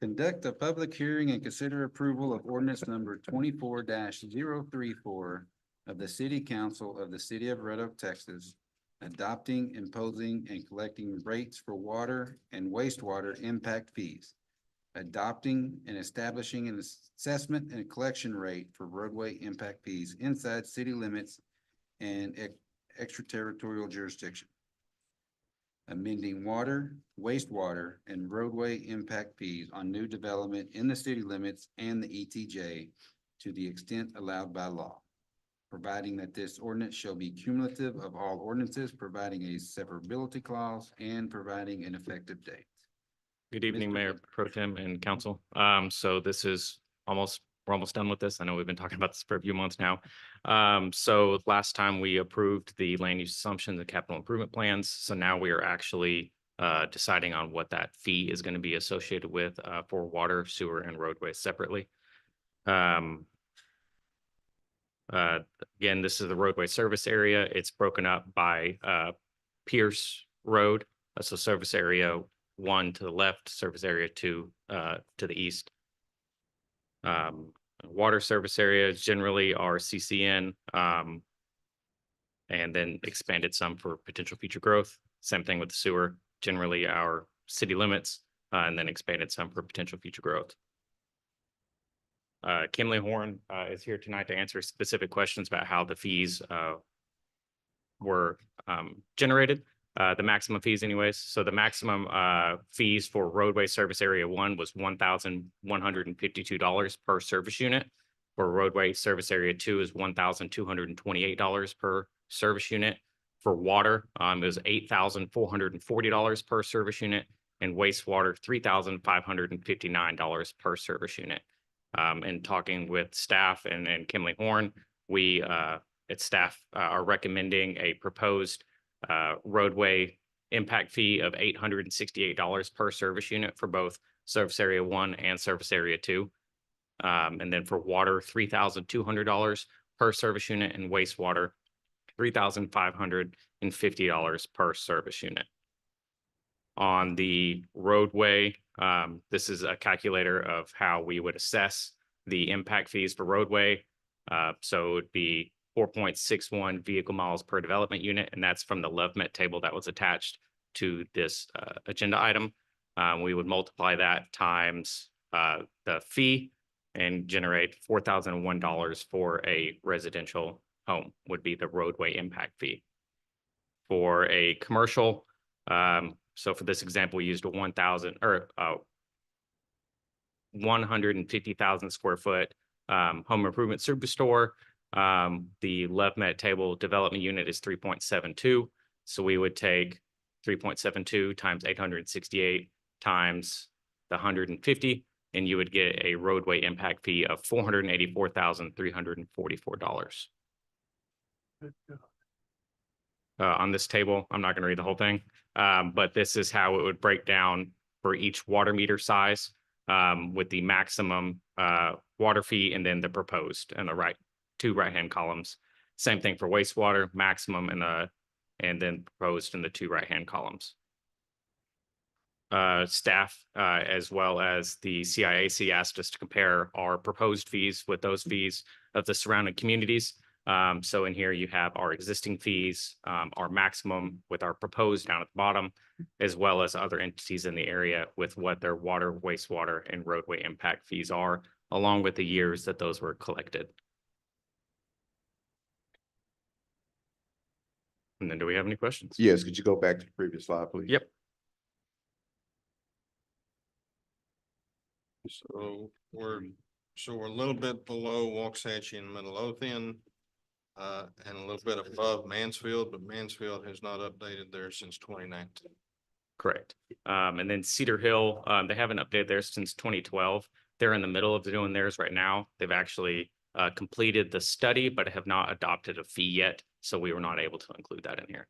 Conduct a public hearing and consider approval of ordinance number 24-034 of the City Council of the City of Red Oak, Texas, adopting, imposing, and collecting rates for water and wastewater impact fees, adopting and establishing an assessment and collection rate for roadway impact fees inside city limits and extraterritorial jurisdiction, amending water, wastewater, and roadway impact fees on new development in the city limits and the ETJ to the extent allowed by law, providing that this ordinance shall be cumulative of all ordinances, providing a severability clause, and providing an effective date. Good evening, Mr. Mayor Pro Tem and Council. So this is we're almost done with this. I know we've been talking about this for a few months now. So last time we approved the land use assumption, the capital improvement plans. So now we are actually deciding on what that fee is going to be associated with for water, sewer, and roadways separately. Again, this is the roadway service area. It's broken up by Pierce Road. So service area 1 to the left, service area 2 to the east. Water service areas generally are CCN, and then expanded some for potential future growth. Same thing with the sewer, generally our city limits, and then expanded some for potential future growth. Kimley Horn is here tonight to answer specific questions about how the fees were generated. The maximum fees anyways. So the maximum fees for roadway service area 1 was $1,152 per service unit. For roadway service area 2 is $1,228 per service unit. For water, it was $8,440 per service unit, and wastewater $3,559 per service unit. And talking with staff and Kimley Horn, we at staff are recommending a proposed roadway impact fee of $868 per service unit for both service area 1 and service area 2. And then for water, $3,200 per service unit, and wastewater, $3,550 per service unit. On the roadway, this is a calculator of how we would assess the impact fees for roadway. So it would be 4.61 vehicle miles per development unit, and that's from the LoveMet table that was attached to this agenda item. We would multiply that times the fee and generate $4,001 for a residential home would be the roadway impact fee. For a commercial, so for this example, we used a 150,000 square foot home improvement superstore. The LoveMet table development unit is 3.72. So we would take 3.72 times 868 times the 150 and you would get a roadway impact fee of $484,344. On this table, I'm not going to read the whole thing, but this is how it would break down for each water meter size, with the maximum water fee and then the proposed and the two right-hand columns. Same thing for wastewater, maximum and then proposed in the two right-hand columns. Staff, as well as the CIAC, asked us to compare our proposed fees with those fees of the surrounding communities. So in here you have our existing fees, our maximum with our proposed down at the bottom, as well as other entities in the area with what their water, wastewater, and roadway impact fees are, along with the years that those were collected. And then do we have any questions? Yes, could you go back to the previous slide, please? Yep. So we're a little bit below Waxahachie and Midlothian, and a little bit above Mansfield, but Mansfield has not updated there since 2019. Correct. And then Cedar Hill, they haven't updated theirs since 2012. They're in the middle of doing theirs right now. They've actually completed the study, but have not adopted a fee yet. So we were not able to include that in here.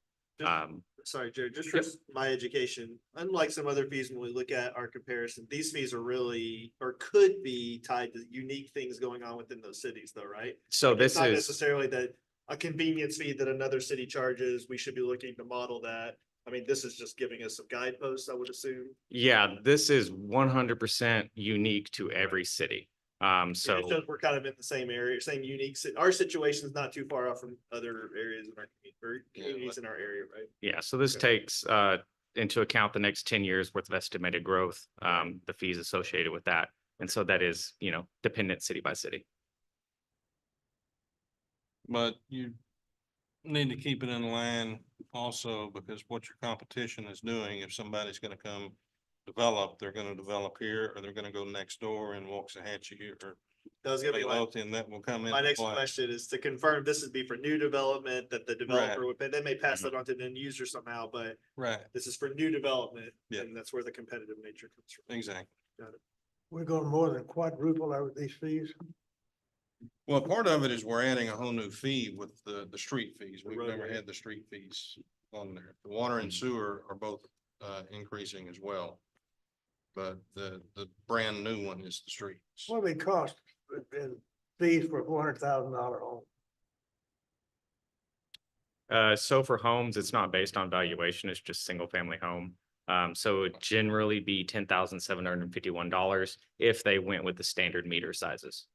Sorry, Jared, just for my education, unlike some other fees, when we look at our comparison, these fees are really, or could be tied to unique things going on within those cities though, right? So It's this not is, necessarily that a convenience fee that another city charges, we should be looking to model that. I mean, this is just giving us some guideposts, I would assume. yeah, this is 100% unique to every city. So It shows we're kind of in the same area, same unique, our situation is not too far off from other areas in our communities in our area, right? yeah, so this takes into account the next 10 years worth of estimated growth, the fees associated with that. And so that is, dependent city by city. But you need to keep it in line also, because what your competition is doing, if somebody's gonna come develop, they're gonna develop here, or they're gonna go next door in Waxahachie or That was gonna be Midlothian, that will come in. my next question is to confirm this would be for new development that the developer would pay. They may pass that on to the end user somehow, but Right, this is for new development. Yeah. And that's where the competitive nature comes from. exactly. We're going more than quadruple over these fees. Well, part of it is we're adding a whole new fee with the street fees. The We've never roadway. had the street fees on there. The water and sewer are both increasing as well. But the brand new one is the streets. What do they cost in fees for a $400,000 home? So for homes, it's not based on valuation, it's just single family home. So it would generally be $10,751 if they went with the standard meter sizes.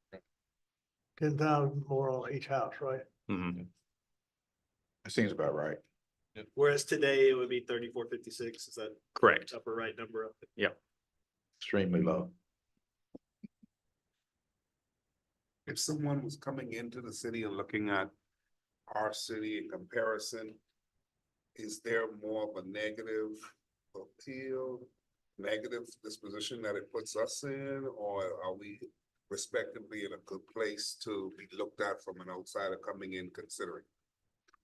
10,000 more on each house, right? Mhm. That seems about right. Whereas today it would be 3456. Is that Correct. upper right number of it? Extremely low. If someone was coming into the city and looking at our city in comparison, is there more of a negative appeal, negative disposition that it puts us in, or are we respectively in a good place to be looked at from an outsider coming in considering?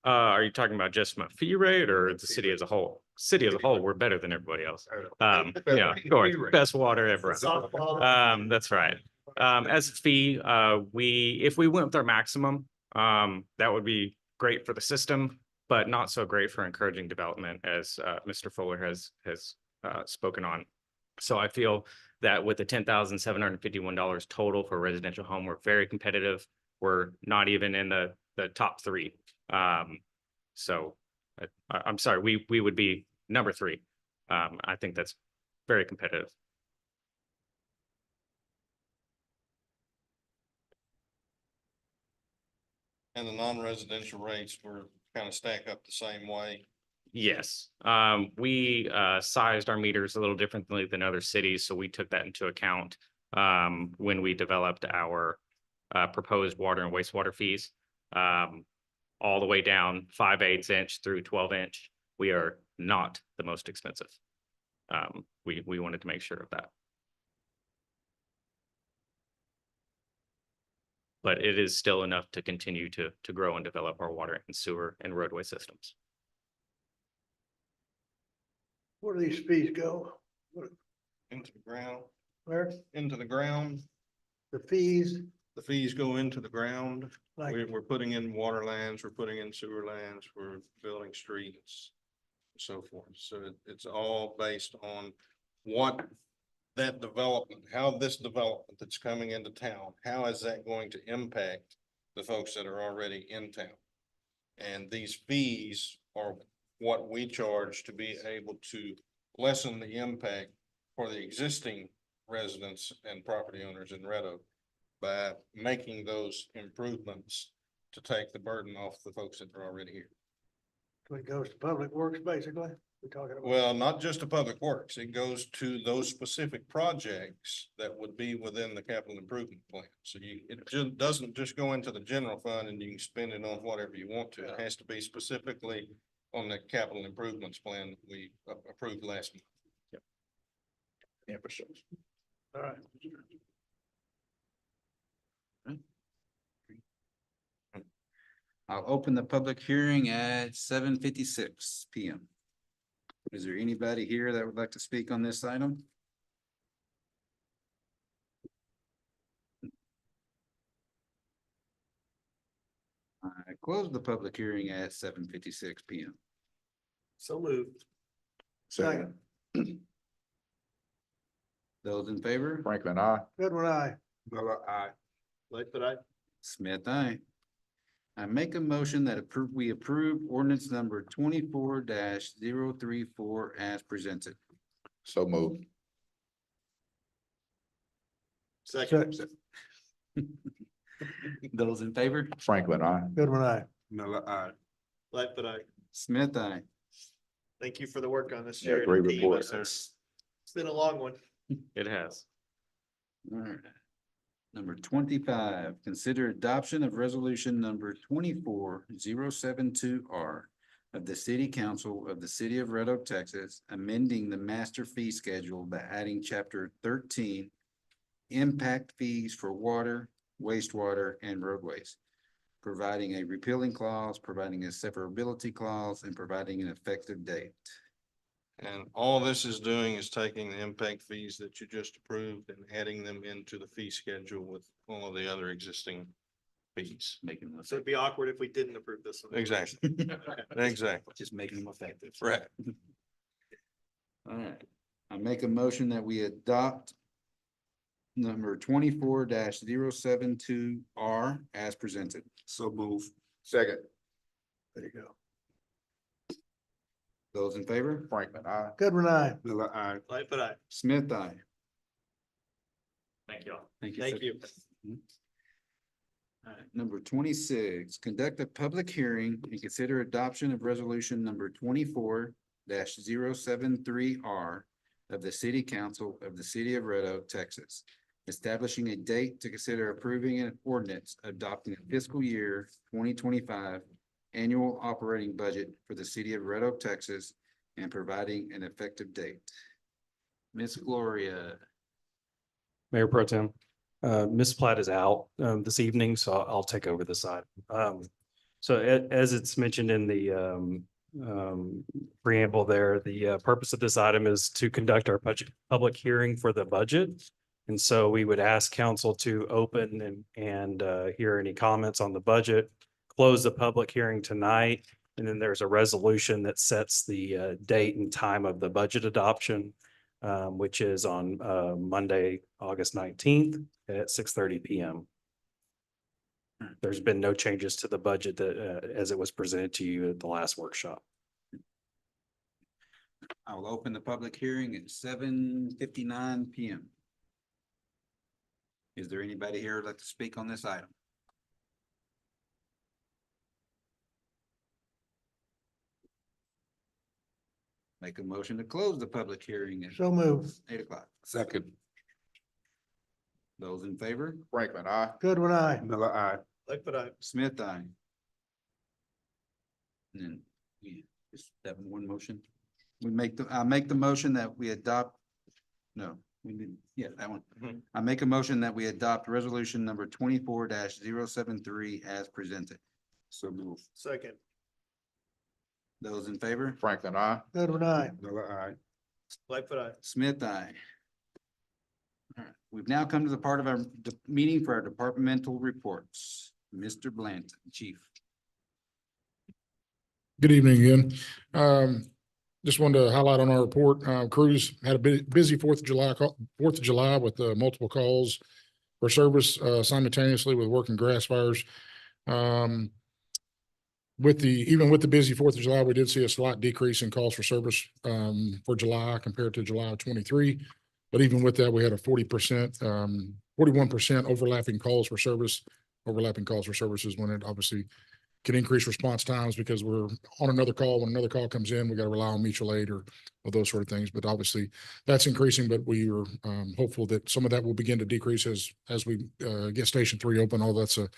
Are you talking about just my fee rate or the city as a whole? City as a whole, we're better than everybody else. Yeah, of course, best water ever. That's right. As a fee, if we went with our maximum, that would be great for the system, but not so great for encouraging development, as Mr. Fuller has spoken on. So I feel that with the $10,751 total for a residential home, we're very competitive. We're not even in the top three. So I'm sorry, we would be number 3. I think that's very competitive. And the non-residential rates were kind of stack up the same way. Yes, we sized our meters a little differently than other cities, so we took that into account when we developed our proposed water and wastewater fees. All the way down 5/8 inch through 12 inch. We are not the most expensive. We wanted to make sure of that. But it is still enough to continue to grow and develop our water and sewer and roadway systems. Where do these fees go? Into the ground. Where into the ground. the fees, The fees go into the ground. like, We're putting in water lines, we're putting in sewer lines, we're building streets, and so forth. So it's all based on what that development, how this development that's coming into town, how is that going to impact the folks that are already in town? And these fees are what we charge to be able to lessen the impact for the existing residents and property owners in Red Oak by making those improvements to take the burden off the folks that are already here. it goes to public works, basically, we're talking about. Well, not just to Public Works, it goes to those specific projects that would be within the capital improvement plan. So it just doesn't just go into the general fund and you can spend it on whatever you want to. It has to be specifically on the capital improvements plan that we approved last month. Infrastructure. All right. I'll open the public hearing at 7:56 PM. Is there anybody here that would like to speak on this item? I close the public hearing at 7:56 PM. So moved. Second. Those in favor? Franklin, I. Goodwin, aye. Miller, I. Lightfoot, aye. Smith, aye. I make a motion that we approve ordinance number 24-034 as presented. So moved. Second. Those in favor? Franklin, I. Goodwin, aye. Miller, I. Lightfoot, aye. Smith, aye. Thank you for the work on this. Yeah, Jared great and team. report. It's been a long one. It has. All right. Number 25, consider adoption of resolution number 24072R of the City Council of the City of Red Oak, Texas, amending the master fee schedule by adding chapter 13, impact fees for water, wastewater, and roadways, providing a repealing clause, providing a severability clause, and providing an effective date. And all this is doing is taking the impact fees that you just approved and adding them into the fee schedule with all of the other existing fees. Making them So it'd be awkward if we didn't approve this one. Exactly, exactly. Just making them effective. Right. All right, I make a motion that we adopt number 24-072R as presented. So move. Second. There you go. Those in favor? Franklin, I. Goodwin, aye. Miller, I. Lightfoot, aye. Smith, aye. Thank you all. Thank you. Thank sir. you. All right, number 26, conduct a public hearing and consider adoption of resolution number 24-073R of the City Council of the City of Red Oak, Texas, establishing a date to consider approving an ordinance adopting a fiscal year 2025 annual operating budget for the City of Red Oak, Texas, and providing an effective date. Ms. Gloria. Mayor Pro Tem, Ms. Platt is out this evening, so I'll take over this item. So as it's mentioned in the preamble there, the purpose of this item is to conduct our public hearing for the budget. And so we would ask council to open and hear any comments on the budget, close the public hearing tonight, and then there's a resolution that sets the date and time of the budget adoption, which is on Monday, August 19th at 6:30 PM. There's been no changes to the budget that as it was presented to you at the last workshop. I will open the public hearing at 7:59 PM. Is there anybody here who'd like to speak on this item? Make a motion to close the public hearing at So moved. 8 o'clock. Second. Those in favor? Franklin, I. Goodwin, aye. Miller, I. Lightfoot, aye. Smith, aye. And then we just have one motion. I make the motion that we adopt. No, we didn't, yeah, that one. Mhm. I make a motion that we adopt resolution number 24-073 as presented. So move. Second. Those in favor? Franklin, I. Goodwin, aye. Miller, I. Lightfoot, aye. Smith, aye. All right. We've now come to the part of our meeting for our departmental reports. Mr. Blanton, Chief. Good evening again. Just wanted to highlight on our report, crews had a busy Fourth of July with multiple calls for service simultaneously with working grass fires. Even with the busy Fourth of July, we did see a slight decrease in calls for service for July compared to July of 23. But even with that, we had a 41% overlapping calls for service. Overlapping calls for services when it obviously can increase response times because we're on another call. When another call comes in, we got to rely on mutual aid or those sort of things. But obviously that's increasing, but we are hopeful that some of that will begin to decrease as we get Station 3 open. All that's a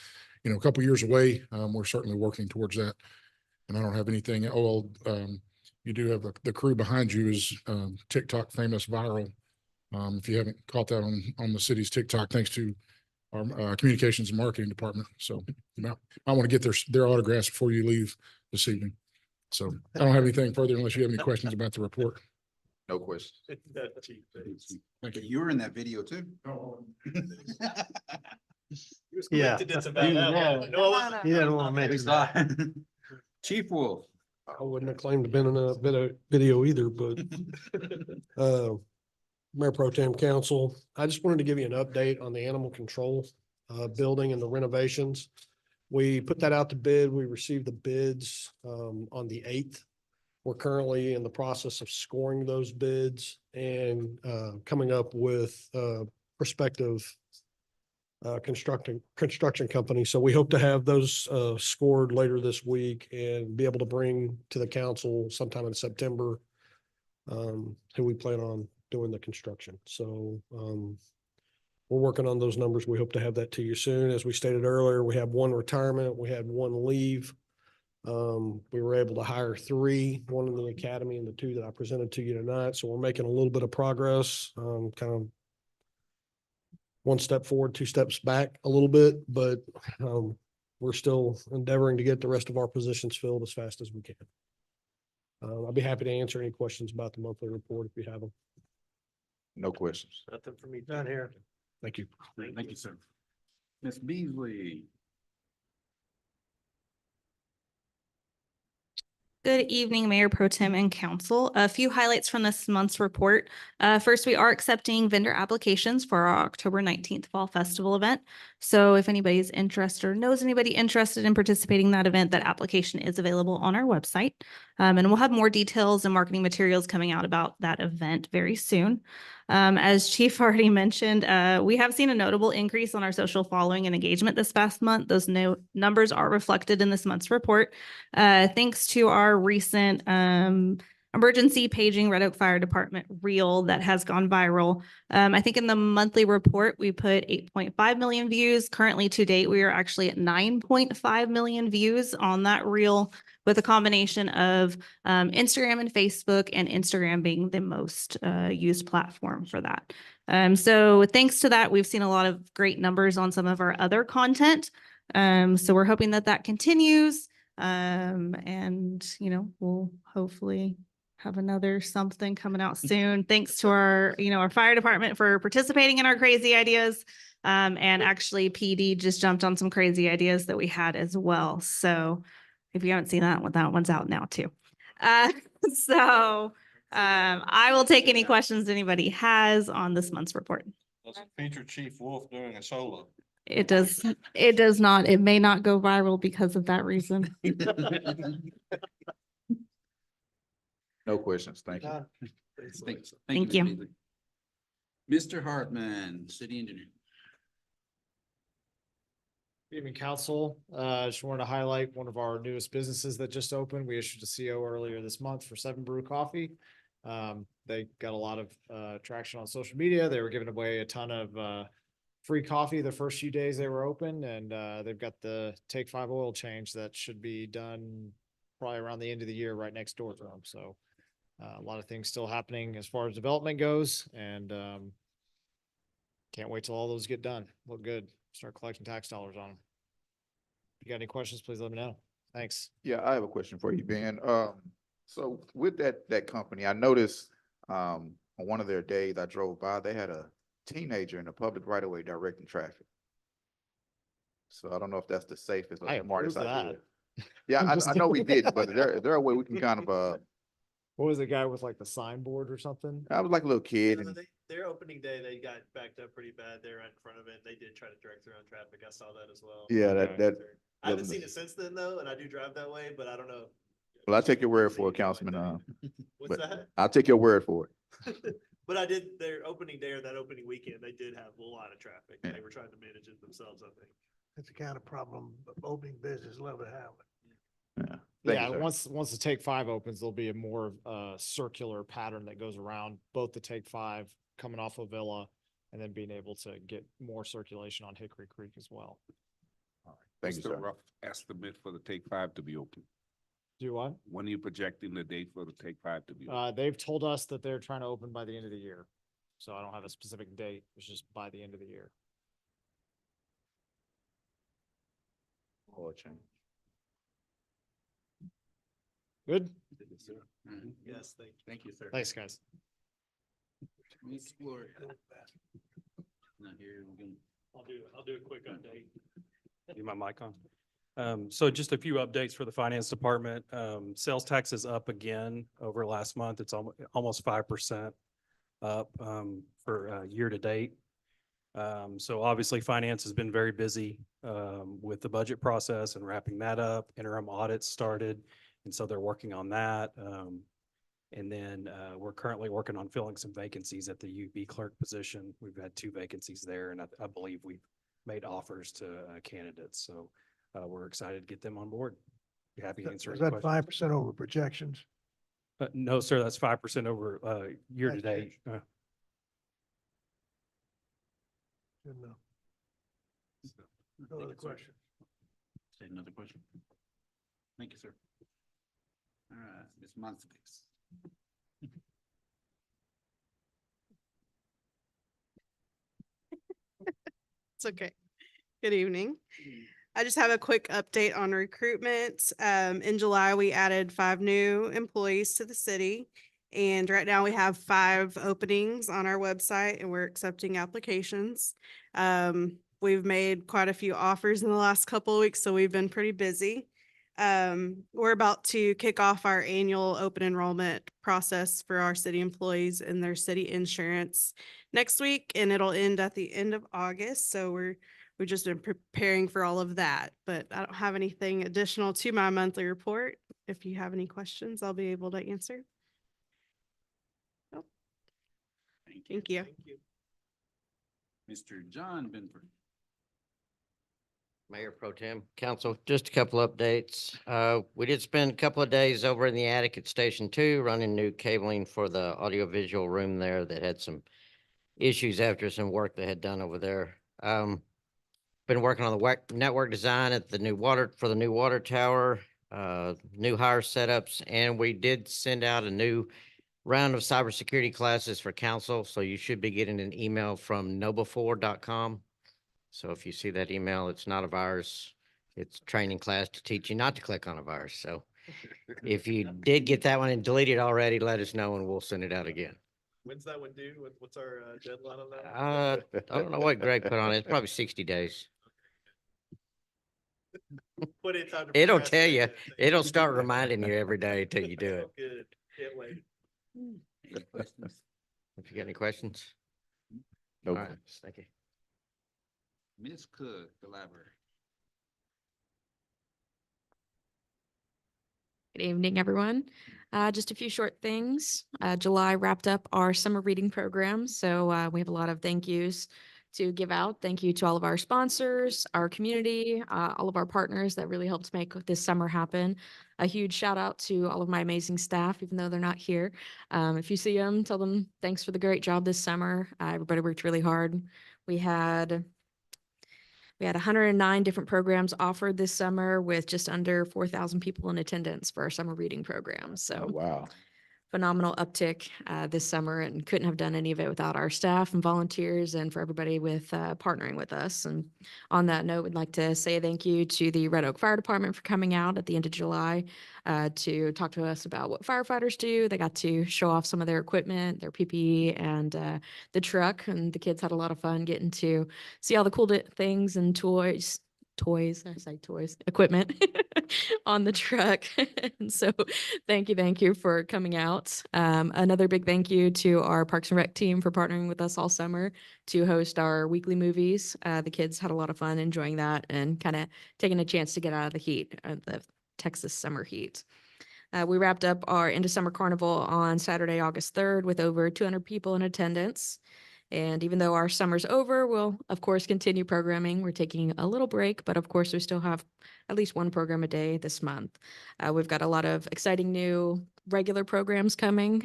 couple years away. We're certainly working towards that. And I don't have anything. You do have the crew behind you is TikTok famous viral. If you haven't caught that on the city's TikTok, thanks to our communications and marketing department. So you might want to get their autographs before you leave this evening. So I don't have anything further unless you have any questions about the report. No questions. Thank you. You were in that video too. Yeah. He didn't want to mention that. Chief Wolf. I wouldn't have claimed to been in a bit of video either, but Mayor Pro Tem Council, I just wanted to give you an update on the animal control building and the renovations. We put that out to bid. We received the bids on the 8th. We're currently in the process of scoring those bids and coming up with prospective construction company. So we hope to have those scored later this week and be able to bring to the council sometime in September who we plan on doing the construction. So we're working on those numbers. We hope to have that to you soon. As we stated earlier, we have one retirement, we had one leave. We were able to hire 3, one in the academy and the 2 that I presented to you tonight. So we're making a little bit of progress, kind of one step forward, 2 steps back a little bit, but we're still endeavoring to get the rest of our positions filled as fast as we can. I'll be happy to answer any questions about the monthly report if you have them. No questions. Nothing for me done here. Thank you. Thank you, sir. Ms. Beasley. Good evening, Mayor Pro Tem and Council. A few highlights from this month's report. First, we are accepting vendor applications for our October 19th Fall Festival event. So if anybody's interested or knows anybody interested in participating in that event, that application is available on our website. And we'll have more details and marketing materials coming out about that event very soon. As Chief already mentioned, we have seen a notable increase on our social following and engagement this past month. Those numbers are reflected in this month's report. Thanks to our recent emergency paging Red Oak Fire Department reel that has gone viral. I think in the monthly report, we put 8.5 million views. Currently to date, we are actually at 9.5 million views on that reel, with a combination of Instagram and Facebook, and Instagram being the most used platform for that. So thanks to that, we've seen a lot of great numbers on some of our other content. So we're hoping that that continues. And, we'll hopefully have another something coming out soon. Thanks to our, our fire department for participating in our crazy ideas. And actually PD just jumped on some crazy ideas that we had as well. So if you haven't seen that one, that one's out now too. So I will take any questions anybody has on this month's report. Does it feature Chief Wolf doing a solo? It does not. It may not go viral because of that reason. No questions. Thank you. Thank you. Ms. Beasley. Mr. Hartman, City Engineer. Good evening, council. Just wanted to highlight one of our newest businesses that just opened. We issued a CO earlier this month for 7 Brew Coffee. They got a lot of traction on social media. They were giving away a ton of free coffee the first few days they were open, and they've got the Take 5 oil change that should be done probably around the end of the year right next door to them. So a lot of things still happening as far as development goes, and can't wait till all those get done. Look good. Start collecting tax dollars on them. If you got any questions, please let me know. Thanks. Yeah, I have a question for you, Ben. So with that company, I noticed on one of their days I drove by, they had a teenager in the public right of way directing traffic. So I don't know if that's the safest or I the smartest approve idea. that. Yeah, I know we did, but is there a way we can kind of, What was the guy with like the signboard or something? I was like a little kid and Their opening day, they got backed up pretty bad. They're right in front of it. They did try to direct their own traffic. I saw that as well. yeah, Okay. that. I haven't seen it since then though, and I do drive that way, but I don't know. Well, I take your word for it, Councilman. What's but that? I'll take your word for it. But I did, their opening day or that opening weekend, they did have a lot of traffic. Yeah. They were trying to manage it themselves, I think. That's the kind of problem opening business love to have. Yeah. Thank Yeah, you, sir. once the Take Five opens, there'll be a more circular pattern that goes around both the Take Five coming off of Villa and then being able to get more circulation on Hickory Creek as well. Thank What's you, the sir. rough estimate for the Take Five to be open? Do what? When are you projecting the date for the Take Five to be? open? They've told us that they're trying to open by the end of the year. So I don't have a specific date. It's just by the end of the year. Oil change. Good? Yes, Thank you, sir. Thanks, guys. Miss Gloria. Not here, we can- I'll do a quick update. Need my mic on? So just a few updates for the finance department. Sales tax is up again over last month. It's almost 5% up, for, year to date. So obviously finance has been very busy, with the budget process and wrapping that up. Interim audits started, and so they're working on that. And then, we're currently working on filling some vacancies at the UB clerk position. We've had 2 vacancies there, and I believe we've made offers to, candidates. So, we're excited to get them on board. Be happy to answer Is any that questions. 5% over projections? No, sir, that's 5% over, year to Nice date. Good enough. No other questions. Say another question. Thank you, sir. All right, Ms. Monsfix. It's okay. Good evening. I just have a quick update on recruitment. In July, we added 5 new employees to the city. And right now we have 5 openings on our website and we're accepting applications. We've made quite a few offers in the last couple of weeks, so we've been pretty busy. We're about to kick off our annual open enrollment process for our city employees and their city insurance next week, and it'll end at the end of August. So we've just been preparing for all of that, but I don't have anything additional to my monthly report. If you have any questions, I'll be able to answer. Oh, thank you. Mr. John Benford. Mayor Pro Tem, Council, just a couple updates. We did spend a couple of days over in the attic at Station 2 running new cabling for the audiovisual room there that had some issues after some work they had done over there. Been working on the network design at the new water tower, new hire setups, and we did send out a new round of cybersecurity classes for council. So you should be getting an email from noba4.com. So if you see that email, it's not a virus. It's training class to teach you not to click on a virus. So if you did get that one and deleted it already, let us know and we'll send it out again. When's that one due? What's our deadline on that? I don't know what Greg put on it. It's probably 60 days. Put in time to It'll tell you. procrastinate it. It'll start reminding you every day until you do it. Good. Can't wait. Any questions? If you got any questions? No. All right, thank you. Ms. Cook, the library. Good evening, everyone. Just a few short things. July wrapped up our summer reading program, so we have a lot of thank yous to give out. Thank you to all of our sponsors, our community, all of our partners that really helped make this summer happen. A huge shout out to all of my amazing staff, even though they're not here. If you see them, tell them thanks for the great job this summer. Everybody worked really hard. We had 109 different programs offered this summer with just under 4,000 people in attendance for our summer reading program. So Wow. phenomenal uptick this summer and couldn't have done any of it without our staff and volunteers and for everybody with partnering with us. And on that note, we'd like to say thank you to the Red Oak Fire Department for coming out at the end of July to talk to us about what firefighters do. They got to show off some of their equipment, their PPE, and the truck. And the kids had a lot of fun getting to see all the cool things and equipment on the truck. And so thank you for coming out. Another big thank you to our Parks and Rec team for partnering with us all summer to host our weekly movies. The kids had a lot of fun enjoying that and kind of taking a chance to get out of the heat, the Texas summer heat. We wrapped up our end of summer carnival on Saturday, August 3rd with over 200 people in attendance. And even though our summer's over, we'll of course continue programming. We're taking a little break, but of course we still have at least one program a day this month. We've got a lot of exciting new regular programs coming.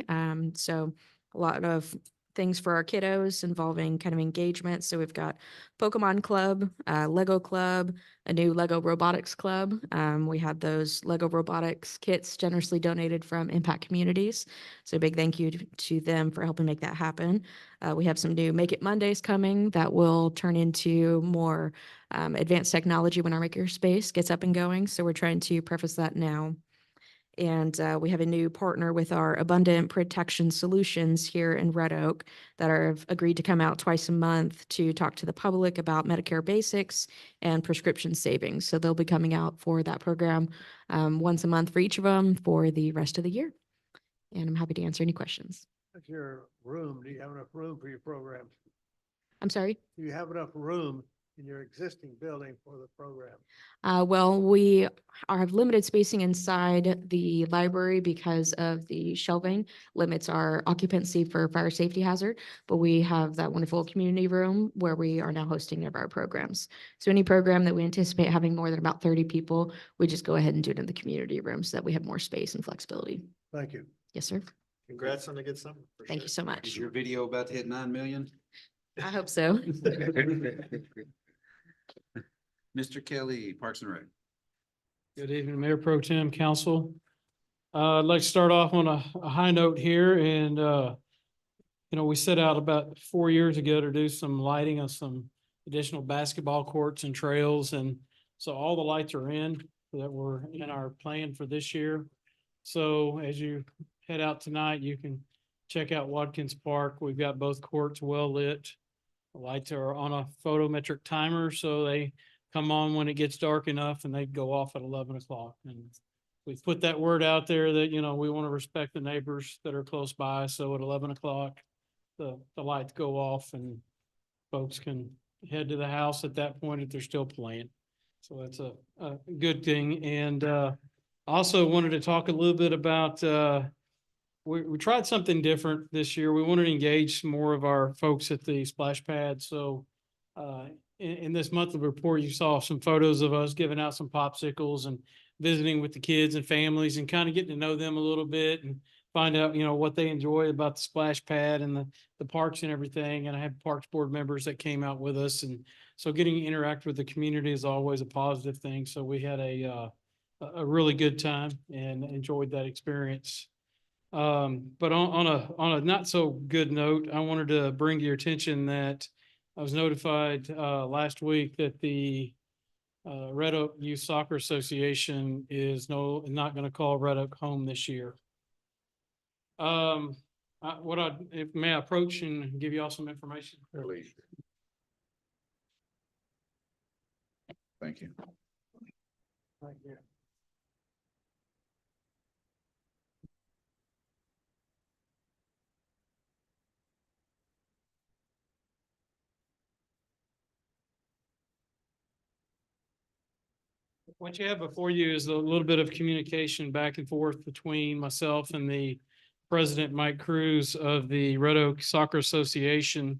So a lot of things for our kiddos involving kind of engagement. So we've got Pokemon Club, Lego Club, a new Lego Robotics Club. We had those Lego Robotics kits generously donated from Impact Communities. So a big thank you to them for helping make that happen. We have some new Make It Mondays coming that will turn into more advanced technology when our makerspace gets up and going. So we're trying to preface that now. And we have a new partner with our Abundant Protection Solutions here in Red Oak that have agreed to come out twice a month to talk to the public about Medicare basics and prescription savings. So they'll be coming out for that program once a month for each of them for the rest of the year. And I'm happy to answer any questions. What's your room? Do you have enough room for your programs? I'm sorry? Do you have enough room in your existing building for the program? Well, we have limited spacing inside the library because of the shelving limits our occupancy for fire safety hazard, but we have that wonderful community room where we are now hosting one of our programs. So any program that we anticipate having more than about 30 people, we just go ahead and do it in the community room so that we have more space and flexibility. Thank you. Yes, sir. Congrats on a good summer. Thank you so Is much. your video about to hit 9 million? I hope so. Mr. Kelly, Parks and Rec. Good evening, Mayor Pro Tem, Council. I'd like to start off on a high note here and, we set out about 4 years ago to do some lighting of some additional basketball courts and trails. And so all the lights are in that were in our plan for this year. So as you head out tonight, you can check out Watkins Park. We've got both courts well lit. The lights are on a photometric timer, so they come on when it gets dark enough and they go off at 11 o'clock. And we've put that word out there that, we want to respect the neighbors that are close by. So at 11 o'clock, the lights go off and folks can head to the house at that point if they're still playing. So that's a good thing. And also wanted to talk a little bit about, we tried something different this year. We wanted to engage more of our folks at the splash pad. So in this monthly report, you saw some photos of us giving out some popsicles and visiting with the kids and families and kind of getting to know them a little bit and find out, what they enjoy about the splash pad and the parks and everything. And I had Parks Board members that came out with us. And so getting to interact with the community is always a positive thing. So we had a really good time and enjoyed that experience. But on a not so good note, I wanted to bring to your attention that I was notified last week that the Red Oak Youth Soccer Association is not going to call Red Oak home this year. May I approach and give you all some information? Please. Thank you. Thank you. What you have before you is a little bit of communication back and forth between myself and the president, Mike Cruz, of the Red Oak Soccer Association.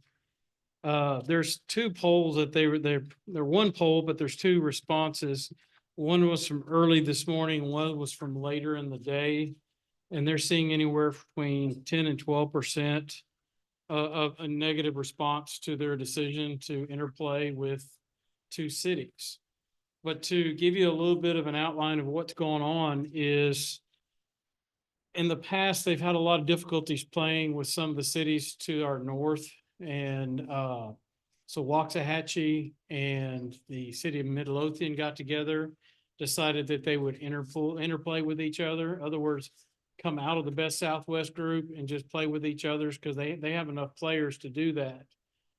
There's two polls that they're one poll, but there's two responses. One was from early this morning, one was from later in the day. And they're seeing anywhere between 10 and 12% of a negative response to their decision to interplay with two cities. But to give you a little bit of an outline of what's going on is in the past, they've had a lot of difficulties playing with some of the cities to our north. And so Waxahachie and the city of Midlothian got together, decided that they would interplay with each other. In other words, come out of the Best Southwest group and just play with each other's because they have enough players to do that,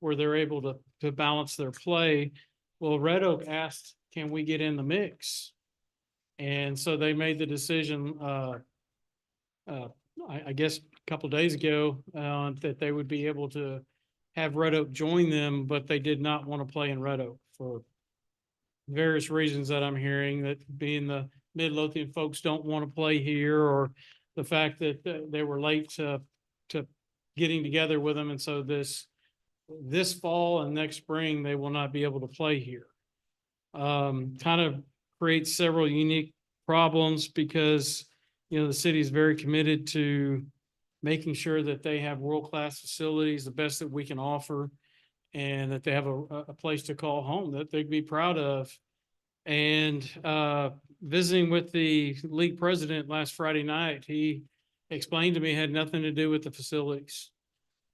where they're able to balance their play. Well, Red Oak asked, can we get in the mix? And so they made the decision, I guess, a couple days ago, that they would be able to have Red Oak join them, but they did not want to play in Red Oak for various reasons that I'm hearing, that being the Midlothian folks don't want to play here, or the fact that they were late to getting together with them. And so this fall and next spring, they will not be able to play here. Kind of creates several unique problems because, you know, the city is very committed to making sure that they have world-class facilities, the best that we can offer, and that they have a place to call home that they'd be proud of. And visiting with the league president last Friday night, he explained to me it had nothing to do with the facilities.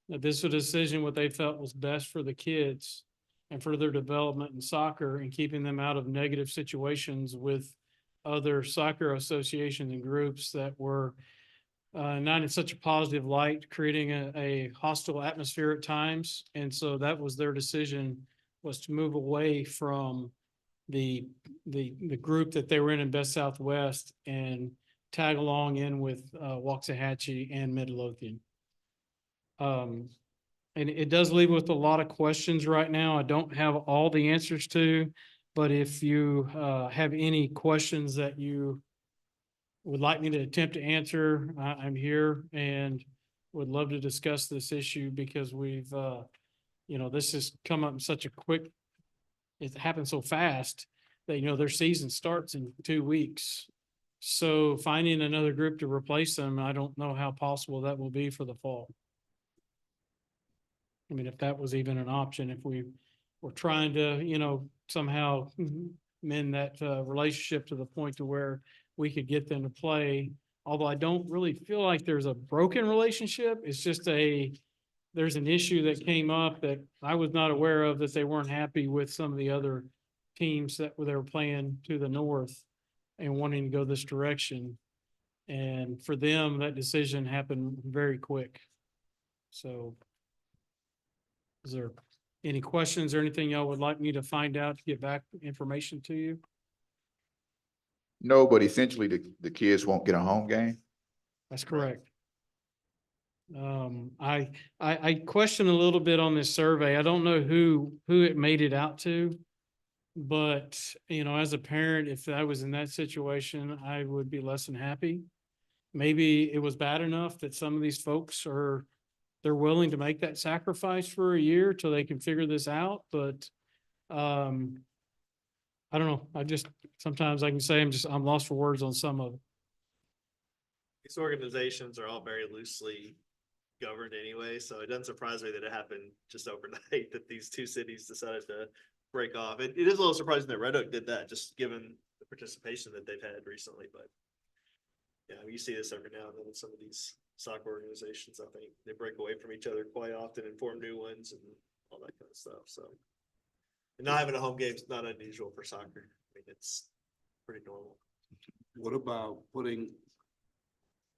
That this was a decision what they felt was best for the kids and for their development in soccer and keeping them out of negative situations with other soccer associations and groups that were not in such a positive light, creating a hostile atmosphere at times. And so that was their decision, was to move away from the group that they were in Best Southwest and tag along in with Waxahachie and Midlothian. And it does leave with a lot of questions right now. I don't have all the answers to, but if you have any questions that you would like me to attempt to answer, I'm here and would love to discuss this issue because we've, you know, this has come up in such a quick, it happened so fast that, you know, their season starts in 2 weeks. So finding another group to replace them, I don't know how possible that will be for the fall. I mean, if that was even an option, if we were trying to, you know, somehow mend that relationship to the point to where we could get them to play. Although I don't really feel like there's a broken relationship. It's just there's an issue that came up that I was not aware of, that they weren't happy with some of the other teams that they were playing to the north and wanting to go this direction. And for them, that decision happened very quick. So is there any questions or anything y'all would like me to find out to get back information to you? No, but essentially the kids won't get a home game. That's correct. I question a little bit on this survey. I don't know who it made it out to. But, you know, as a parent, if I was in that situation, I would be less than happy. Maybe it was bad enough that some of these folks they're willing to make that sacrifice for a year till they can figure this out. But I don't know. Sometimes I can say I'm lost for words on some of it. These organizations are all very loosely governed anyway, so it doesn't surprise me that it happened just overnight that these two cities decided to break off. It is a little surprising that Red Oak did that, just given the participation that they've had recently, but yeah, you see this every now and then in some of these soccer organizations. I think they break away from each other quite often and form new ones and all that kind of stuff. So, and not having a home game is not unusual for soccer. I mean, it's pretty normal. What about putting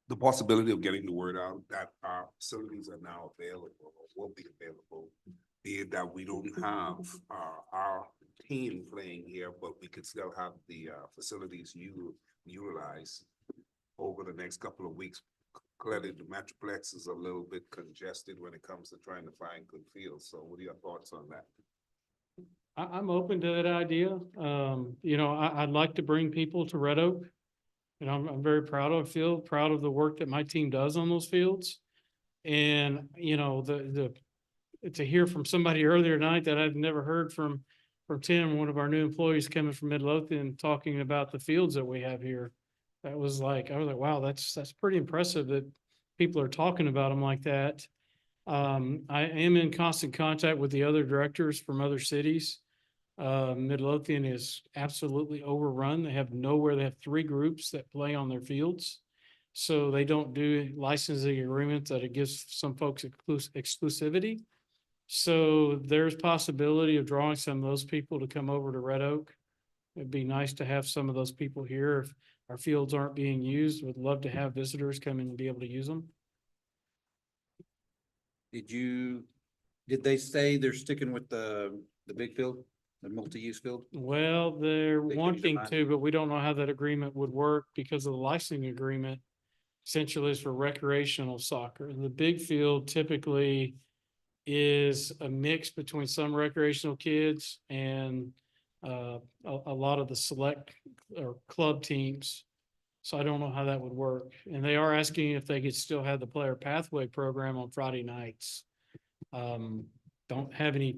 the possibility of getting the word out that our facilities are now available or will be available, be it that we don't have our team playing here, but we could still have the facilities utilized over the next couple of weeks. Clearly, the Metroplex is a little bit congested when it comes to trying to find good fields. So what are your thoughts on that? I'm open to that idea. You know, I'd like to bring people to Red Oak. And I'm very proud of the work that my team does on those fields. And, you know, to hear from somebody earlier tonight that I've never heard from Tim, one of our new employees coming from Midlothian, talking about the fields that we have here. I was like, wow, that's pretty impressive that people are talking about them like that. I am in constant contact with the other directors from other cities. Midlothian is absolutely overrun. They have 3 groups that play on their fields. So they don't do licensing agreements that it gives some folks exclusivity. So there's possibility of drawing some of those people to come over to Red Oak. It'd be nice to have some of those people here. If our fields aren't being used, would love to have visitors come in and be able to use them. Did they say they're sticking with the big field, the multi-use field? Well, they're They changed their wanting mind. to, but we don't know how that agreement would work because of the licensing agreement essentially is for recreational soccer. The big field typically is a mix between some recreational kids and a lot of the select or club teams. So I don't know how that would work. And they are asking if they could still have the player pathway program on Friday nights. Don't have any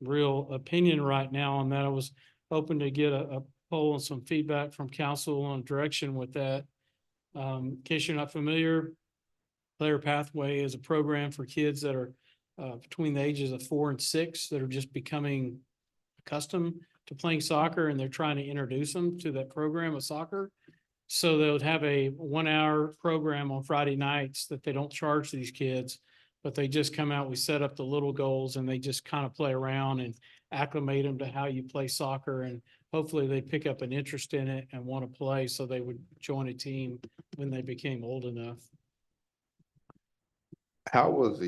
real opinion right now on that. I was hoping to get a poll and some feedback from council on direction with that. In case you're not familiar, Player Pathway is a program for kids that are between the ages of 4 and 6 that are just becoming accustomed to playing soccer, and they're trying to introduce them to that program of soccer. So they would have a 1-hour program on Friday nights that they don't charge these kids, but they just come out, we set up the little goals, and they just kind of play around and acclimate them to how you play soccer. And hopefully they pick up an interest in it and want to play, so they would join a team when they became old enough. How was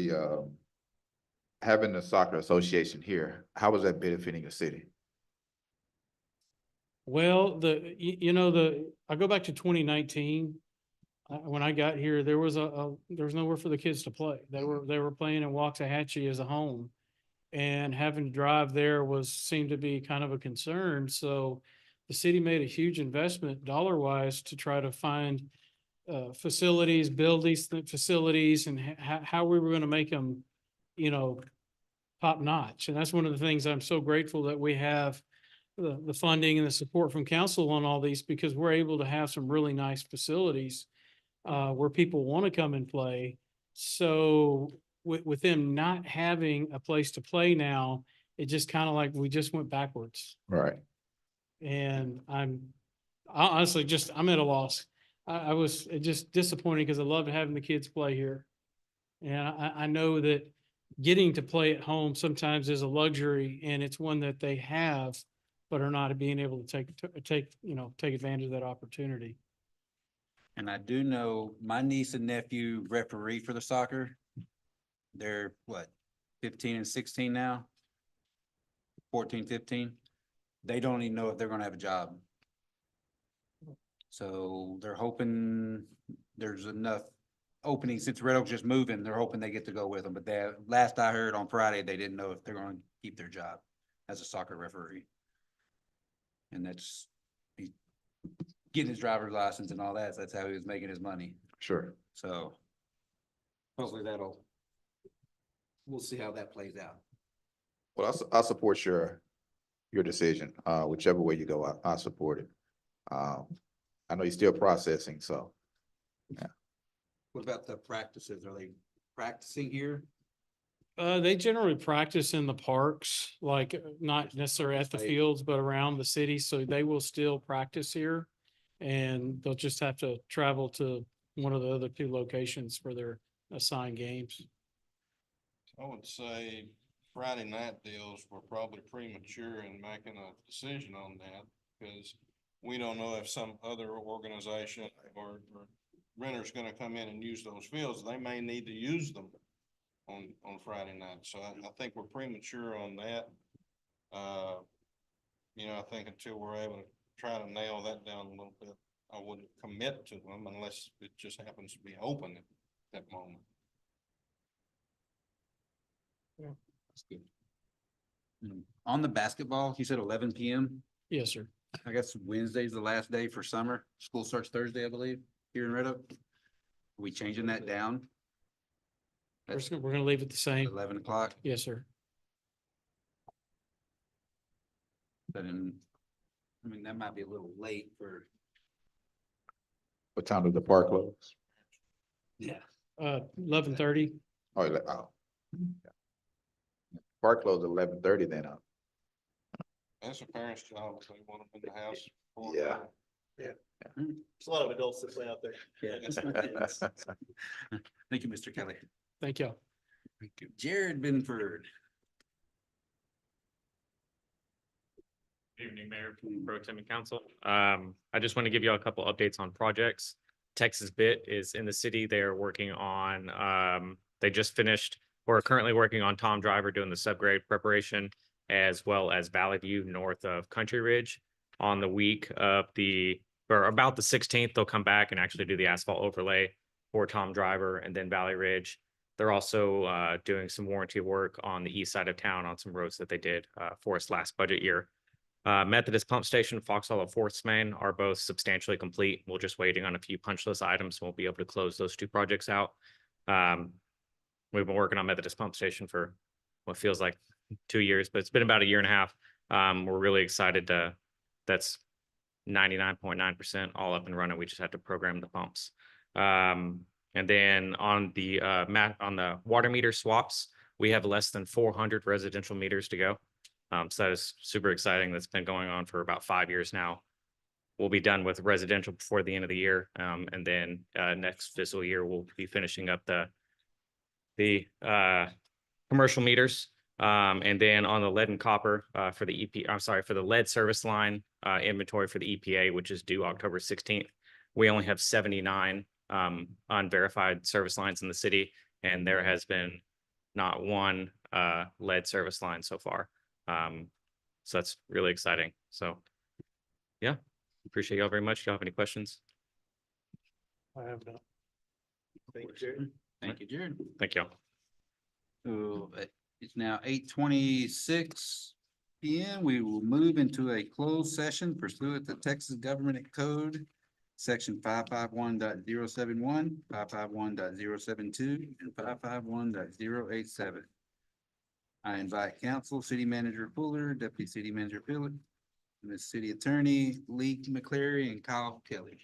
having the soccer association here, how was that benefiting the city? Well, I go back to 2019. When I got here, there was there was nowhere for the kids to play. They were playing in Waxahachie as a home. And having to drive there seemed to be kind of a concern. So the city made a huge investment dollar wise to try to find facilities, build these facilities, and how we were going to make them, top notch. And that's one of the things I'm so grateful that we have the funding and the support from council on all these, because we're able to have some really nice facilities where people want to come and play. So with them not having a place to play now, it just kind of like we just went backwards. Right. And I'm at a loss. I was just disappointed because I loved having the kids play here. And I know that getting to play at home sometimes is a luxury, and it's one that they have, but are not being able to take advantage of that opportunity. And I do know my niece and nephew referee for the soccer. They're 15 and 16 now? 14, 15. They don't even know if they're gonna have a job. So they're hoping there's enough openings, since Red Oak's just moving, they're hoping they get to go with them. But last I heard on Friday, they didn't know if they're gonna keep their job as a soccer referee. And he's getting his driver's license and all that. So that's how he was making his money. Sure. So hopefully we'll see how that plays out. Well, I support your decision, whichever way you go, I support it. I know you're still processing, so. Yeah. What about the practices? Are they practicing here? They generally practice in the parks, like not necessarily at the Right. fields, but around the city. So they will still practice here. And they'll just have to travel to one of the other 2 locations for their assigned games. I would say Friday night deals were probably premature in making a decision on that, because we don't know if some other organization or renter's gonna come in and use those fields. They may need to use them on Friday night. So I think we're premature on that. I think until we're able to try to nail that down a little bit, I wouldn't commit to them unless it just happens to be open at that moment. That's good. On the basketball, you said 11 p.m. Yes, sir. I guess Wednesday's the last day for summer. School starts Thursday, I believe, here in Red Oak. Are we changing that down? We're gonna leave it the same. 11 o'clock. Yes, sir. But that might be a little late for. What time does the park close? Yeah. 11:30. Oh, park closed at 11:30 then. That's a parent's job if they want them in the house. Yeah. There's a lot of adults that play out there. Yeah, just my kids. Thank you, Mr. Kelly. Thank you. Thank you. Jared Binford. Evening, Mayor, Pro Tem and Council. I just want to give you all a couple updates on projects. Texas Bit is in the city. They are working on, they just finished, or are currently working on Tom Driver doing the subgrade preparation, as well as Valley View north of Country Ridge. On the week of or about the 16th, they'll come back and actually do the asphalt overlay for Tom Driver and then Valley Ridge. They're also doing some warranty work on the east side of town on some roads that they did for us last budget year. Methodist Pump Station, Fox Hollow Fourth Main are both substantially complete. We're just waiting on a few punch list items. We'll be able to close those two projects out. We've been working on Methodist Pump Station for what feels like 2 years, but it's been about a year and a half. We're really excited that's 99.9% all up and running. We just have to program the pumps. And then on the on the water meter swaps, we have less than 400 residential meters to go. So that is super exciting. That's been going on for about 5 years now. We'll be done with residential before the end of the year. And then next fiscal year, we'll be finishing up the commercial meters. And then on the lead and copper for the for the lead service line inventory for the EPA, which is due October 16th, we only have 79 unverified service lines in the city. And there has been not one lead service line so far. So that's really exciting. So yeah, appreciate y'all very much. Y'all have any questions? I have not. Thank you, Jared. Thank you, Jared. Thank y'all. So it's now 8:26 PM. We will move into a closed session pursuant to Texas Government Code, section 551.071, 551.072, and 551.087. I invite council, city manager Fuller, deputy city manager Phillip, and the city attorney Lee McCleary and Kyle Kelly.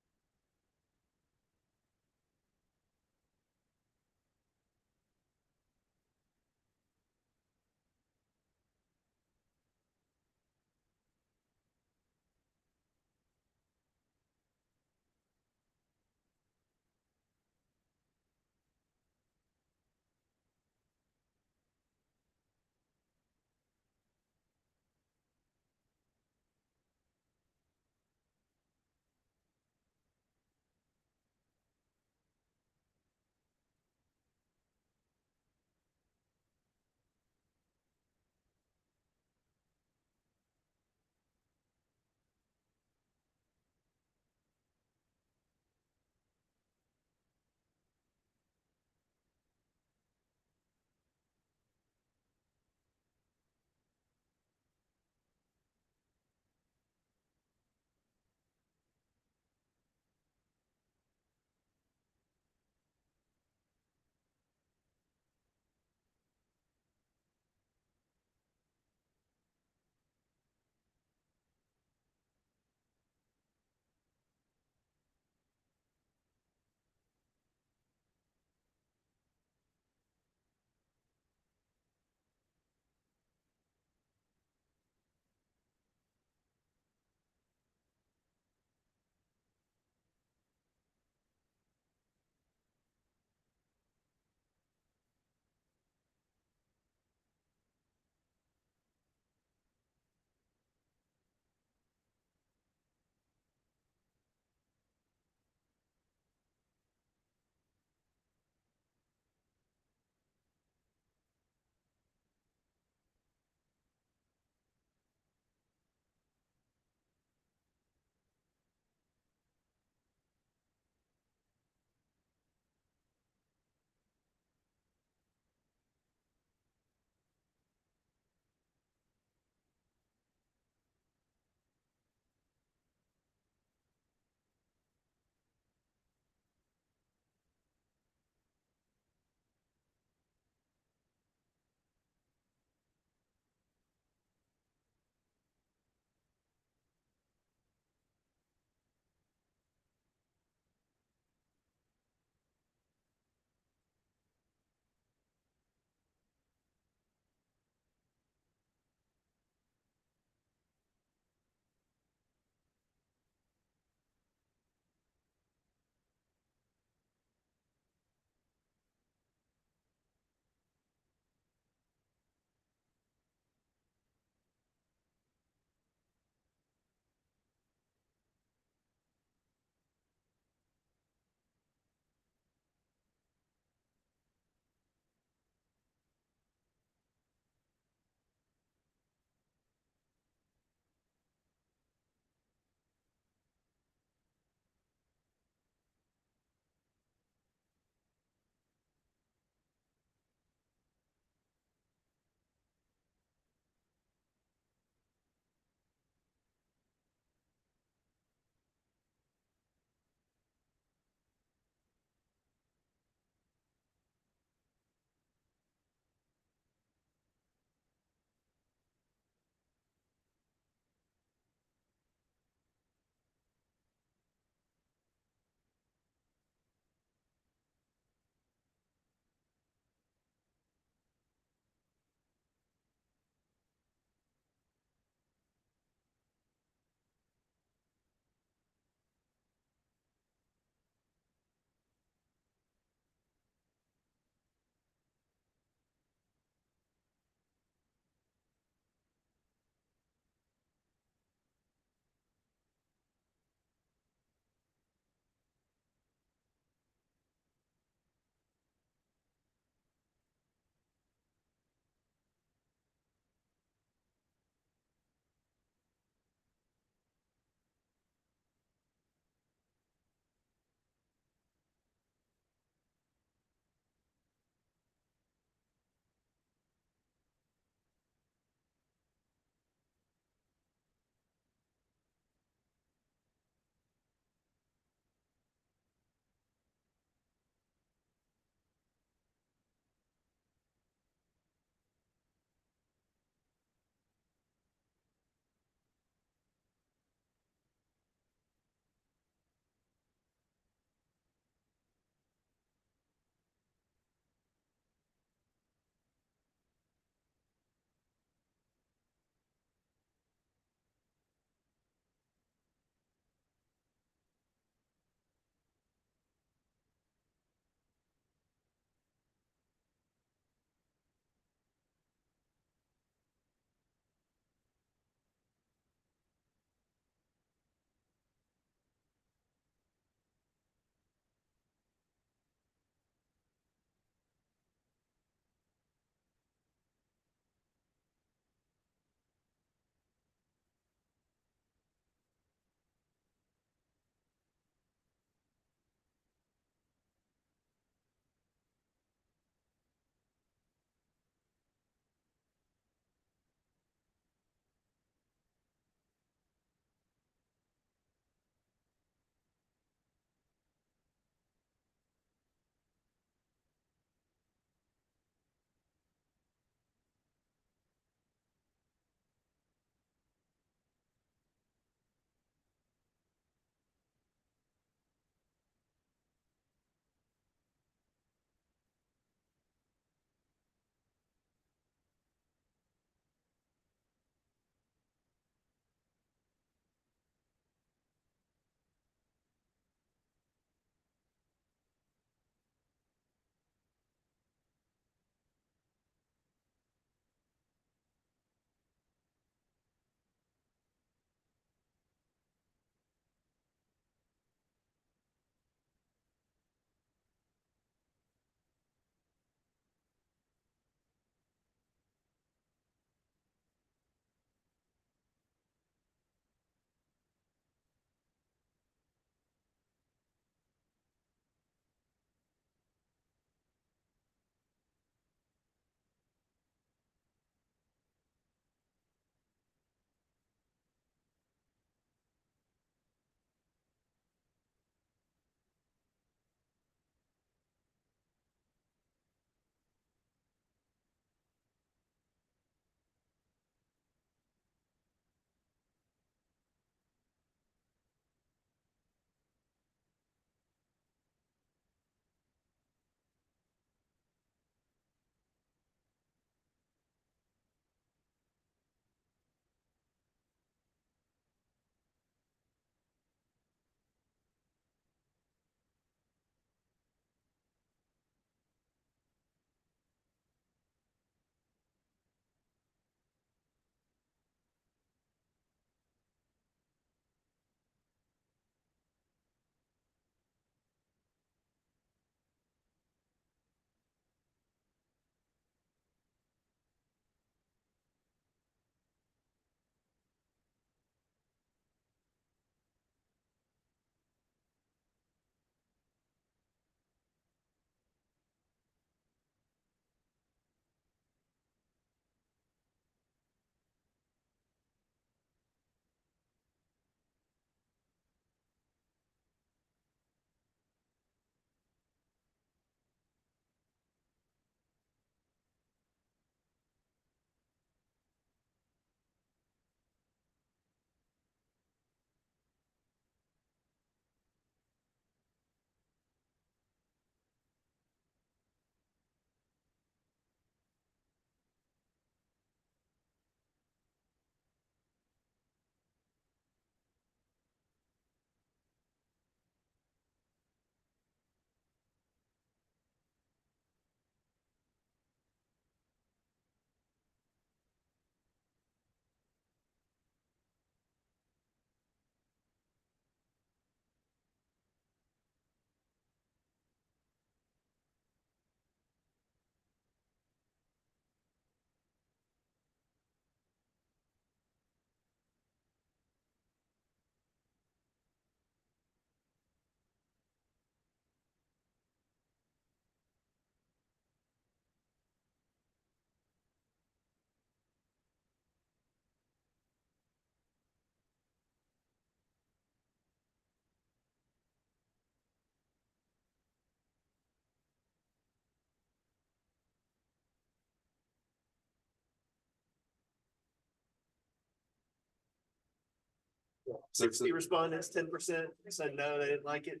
60 respondents, 10% said no, they didn't like it.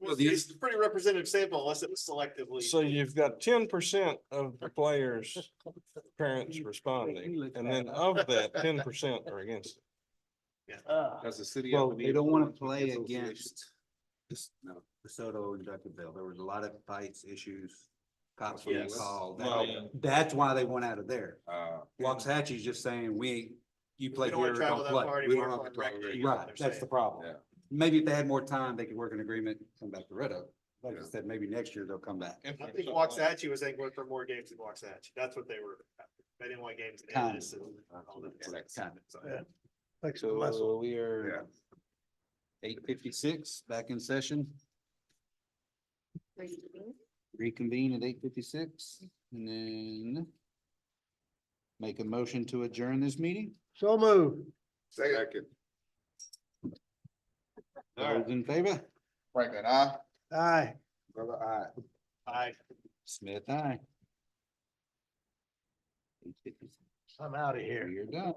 Well, It's a pretty representative sample unless it was selectively. So you've got 10% of the players, parents responding, and then of that, 10% are against it. As a city. Well, they don't want to play against DeSoto and Duncanville. There was a lot of fights, issues. Cops were Yes. called. Well, yeah. That's why they went out of there. Uh, Waxahachie's just saying, you We play don't want here, to travel don't that play. far We anymore. don't for have to rec travel days, very what Right, they're that's the saying. problem. Yeah. Maybe if they had more time, they could work an agreement, come back to Red Oak. Like I Yeah. said, maybe next year they'll come back. I think Waxahachie was angling for more games than Waxahachie. That's what they were, they didn't want games in Kind Ennis of. and all that. Kind of. So, Yeah. Like some muscle. So we Yeah. are 8:56, back in session. Reconvene at 8:56 and then make a motion to adjourn this meeting. So move. Second. Those in favor? Franklin, Aye. Brother, aye. Aye. Smith, aye. 8:56. I'm out of here. You're done.